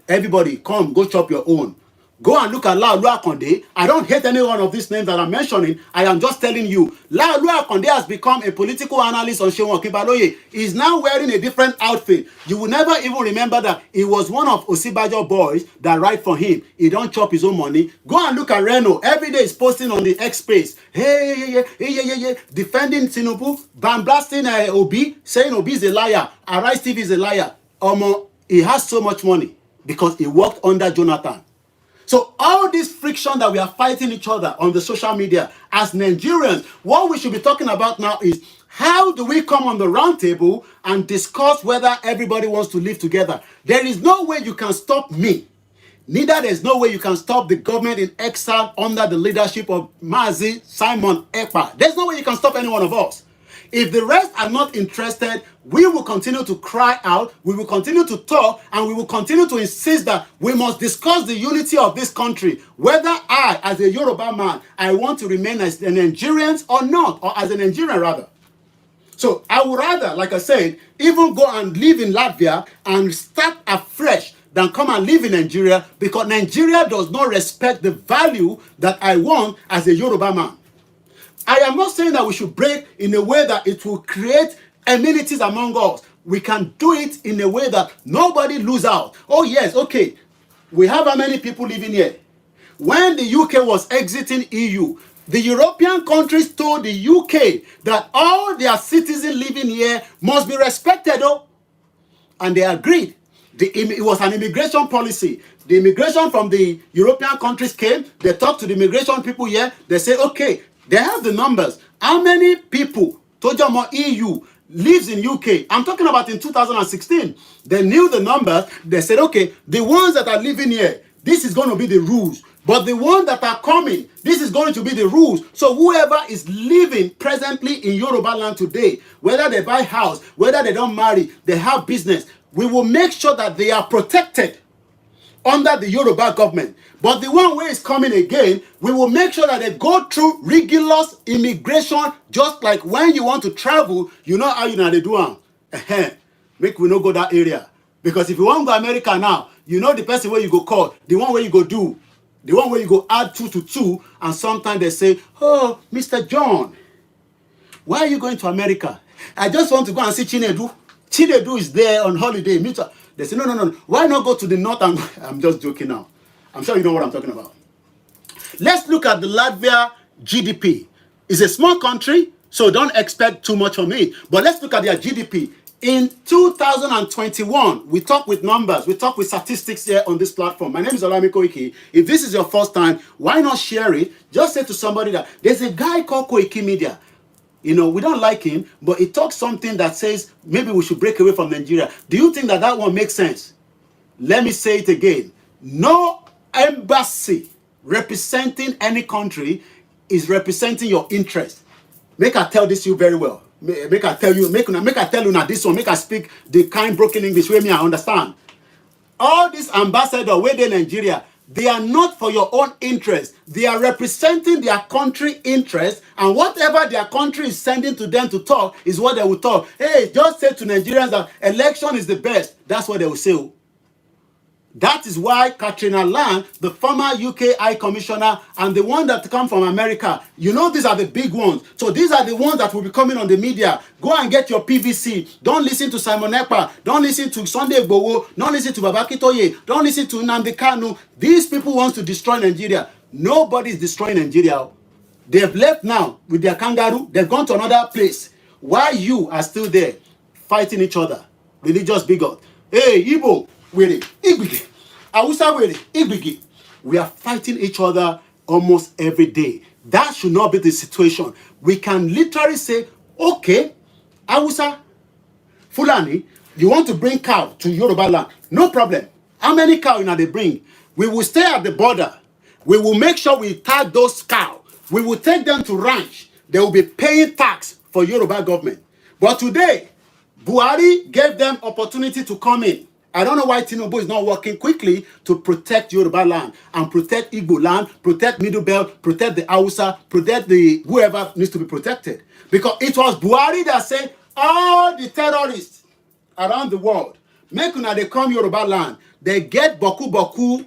Everybody, come, go chop your own. Go and look at Laolu Akonde. I don't hate any one of these names that I'm mentioning. I am just telling you, Laolu Akonde has become a political analyst on Seun Okinbaloye. He's now wearing a different outfit. You will never even remember that he was one of Osibajo boys that write for him. He don't chop his own money. Go and look at Reno. Every day he's posting on the X space. Hey, defending Tinubu, blasting Obi, saying Obi is a liar. Arise TV is a liar. He has so much money because he worked under Jonathan. So all this friction that we are fighting each other on the social media as Nigerians, what we should be talking about now is how do we come on the round table and discuss whether everybody wants to live together. There is no way you can stop me. Neither there's no way you can stop the government in exile under the leadership of Mazi Simon Ekpa. There's no way you can stop any one of us. If the rest are not interested, we will continue to cry out, we will continue to talk, and we will continue to insist that we must discuss the unity of this country. Whether I, as a Yoruba man, I want to remain as a Nigerian or not, or as a Nigerian rather. So I would rather, like I said, even go and live in Latvia and start afresh than come and live in Nigeria, because Nigeria does not respect the value that I want as a Yoruba man. I am not saying that we should break in a way that it will create amenities among us. We can do it in a way that nobody lose out. Oh yes, okay. We have how many people living here? When the UK was exiting EU, The European countries told the UK that all their citizens living here must be respected, and they agreed. It was an immigration policy. The immigration from the European countries came, they talked to the immigration people here, they say, okay, they have the numbers. How many people, Tojamo EU, lives in UK? I'm talking about in 2016. They knew the numbers, they said, okay, the ones that are living here, this is going to be the rules. But the ones that are coming, this is going to be the rules. So whoever is living presently in Yoruba land today, whether they buy house, whether they don't marry, they have business, we will make sure that they are protected under the Yoruba government. But the one way is coming again, we will make sure that they go through rigorous immigration, just like when you want to travel, you know how you know they do it. Make we no go that area. Because if you want to go to America now, you know the person where you go call, the one where you go do, the one where you go add 2 to 2, and sometimes they say, oh, Mr. John, why are you going to America? I just want to go and see Chinedu. Chinedu is there on holiday. They say, no. Why not go to the north? And I'm just joking now. I'm sure you know what I'm talking about. Let's look at the Latvia GDP. It's a small country, so don't expect too much from it. But let's look at their GDP. In 2021, we talk with numbers, we talk with statistics here on this platform. My name is Olami Koiki. If this is your first time, why not share it? Just say to somebody that there's a guy called Koiki Media. You know, we don't like him, but he talks something that says maybe we should break away from Nigeria. Do you think that that one makes sense? Let me say it again. No embassy representing any country is representing your interest. Make I tell this you very well. Make I tell you now this one. Make I speak the kind broken English where me I understand. All these ambassadors where they Nigeria, they are not for your own interest. They are representing their country interest, and whatever their country is sending to them to talk is what they will talk. Hey, just say to Nigerians that election is the best. That's what they will say. That is why Katrina Lang, the former UK High Commissioner, and the one that come from America, you know these are the big ones. So these are the ones that will be coming on the media. Go and get your PVC. Don't listen to Simon Ekpa. Don't listen to Sunday Igboho. Don't listen to Babaki Toye. Don't listen to Nnamdi Kanu. These people want to destroy Nigeria. Nobody is destroying Nigeria. They've left now with their kangaroo. They've gone to another place. While you are still there, fighting each other. Religious bigot. Hey, Igbo. Were Igbigi, Hausa were Igbigi. We are fighting each other almost every day. That should not be the situation. We can literally say, okay, Hausa, Fulani, you want to bring cow to Yoruba land? No problem. How many cow they bring? We will stay at the border. We will make sure we tag those cow. We will take them to ranch. They will be paying tax for Yoruba government. But today, Buhari gave them opportunity to come in. I don't know why Tinubu is not working quickly to protect Yoruba land and protect Igbo land, protect Middle Belt, protect the Hausa, protect the whoever needs to be protected. Because it was Buhari that said all the terrorists around the world, make una they come Yoruba land, they get boku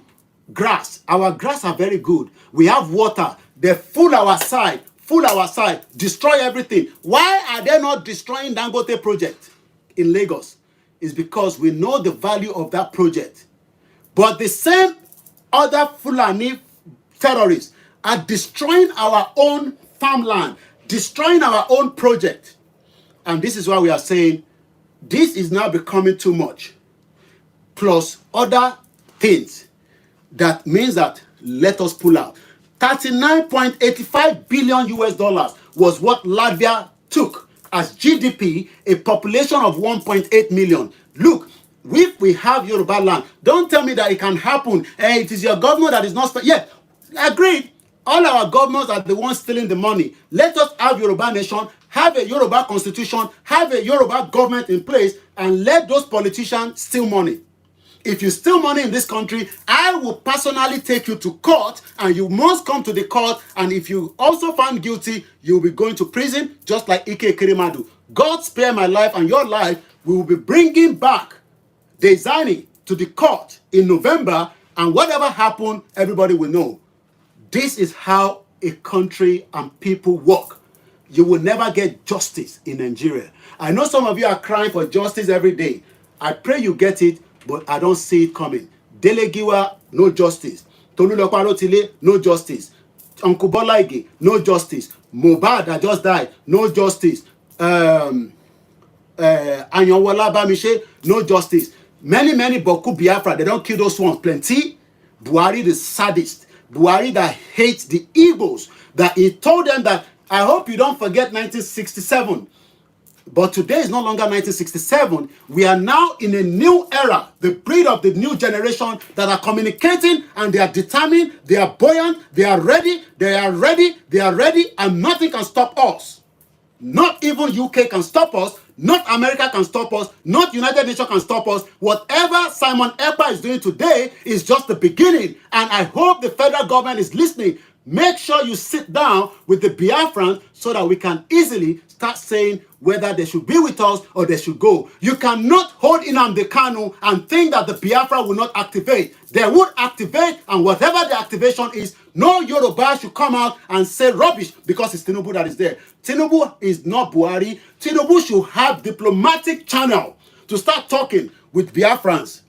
grass. Our grass are very good. We have water. They fool our side, destroy everything. Why are they not destroying Dangote project in Lagos? Is because we know the value of that project. But the same other Fulani terrorists are destroying our own farmland, destroying our own project. And this is why we are saying this is now becoming too much. Plus other things that means that let us pull out. 39.85 billion US dollars was what Latvia took as GDP, a population of 1.8 million. Look, if we have Yoruba land, don't tell me that it can happen. Hey, it is your governor that is not... Yeah, agreed. All our governors are the ones stealing the money. Let us have Yoruba nation, have a Yoruba constitution, have a Yoruba government in place, and let those politicians steal money. If you steal money in this country, I will personally take you to court, and you must come to the court. And if you also found guilty, you'll be going to prison, just like Ike Kirimadu. God spare my life and your life. We will be bringing back Dezani to the court in November, and whatever happened, everybody will know. This is how a country and people work. You will never get justice in Nigeria. I know some of you are crying for justice every day. I pray you get it, but I don't see it coming. Dele Giwa, no justice. Tolu Lokparotile, no justice. Uncle Bola Ige, no justice. Mohbad that just died, no justice. Anyanwola Bamishe, no justice. Many Boku Biafra, they don't kill those ones plenty. Buhari the sadist. Buhari that hates the Igbos. That he told them that, I hope you don't forget 1967. But today is no longer 1967. We are now in a new era, the breed of the new generation that are communicating and they are determined, they are buoyant, they are ready, and nothing can stop us. Not even UK can stop us, not America can stop us, not United Nations can stop us. Whatever Simon Ekpa is doing today is just the beginning. And I hope the federal government is listening. Make sure you sit down with the Biafrans so that we can easily start saying whether they should be with us or they should go. You cannot hold Nnamdi Kanu and think that the Biafra will not activate. They would activate, and whatever the activation is, no Yoruba should come out and say rubbish because it's Tinubu that is there. Tinubu is not Buhari. Tinubu should have diplomatic channel to start talking with Biafrans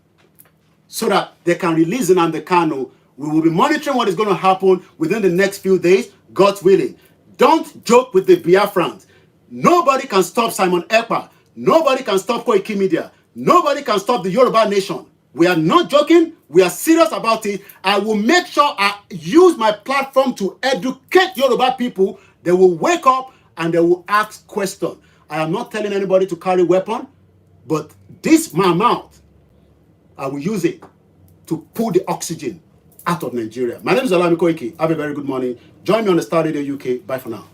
so that they can release Nnamdi Kanu. We will be monitoring what is going to happen within the next few days, God willing. Don't joke with the Biafrans. Nobody can stop Simon Ekpa. Nobody can stop Koiki Media. Nobody can stop the Yoruba nation. We are not joking. We are serious about it. I will make sure I use my platform to educate Yoruba people. They will wake up and they will ask questions. I am not telling anybody to carry weapon, but this my mouth, I will use it to pull the oxygen out of Nigeria. My name is Olami Koiki. Have a very good morning. Join me on the Star Radio UK. Bye for now.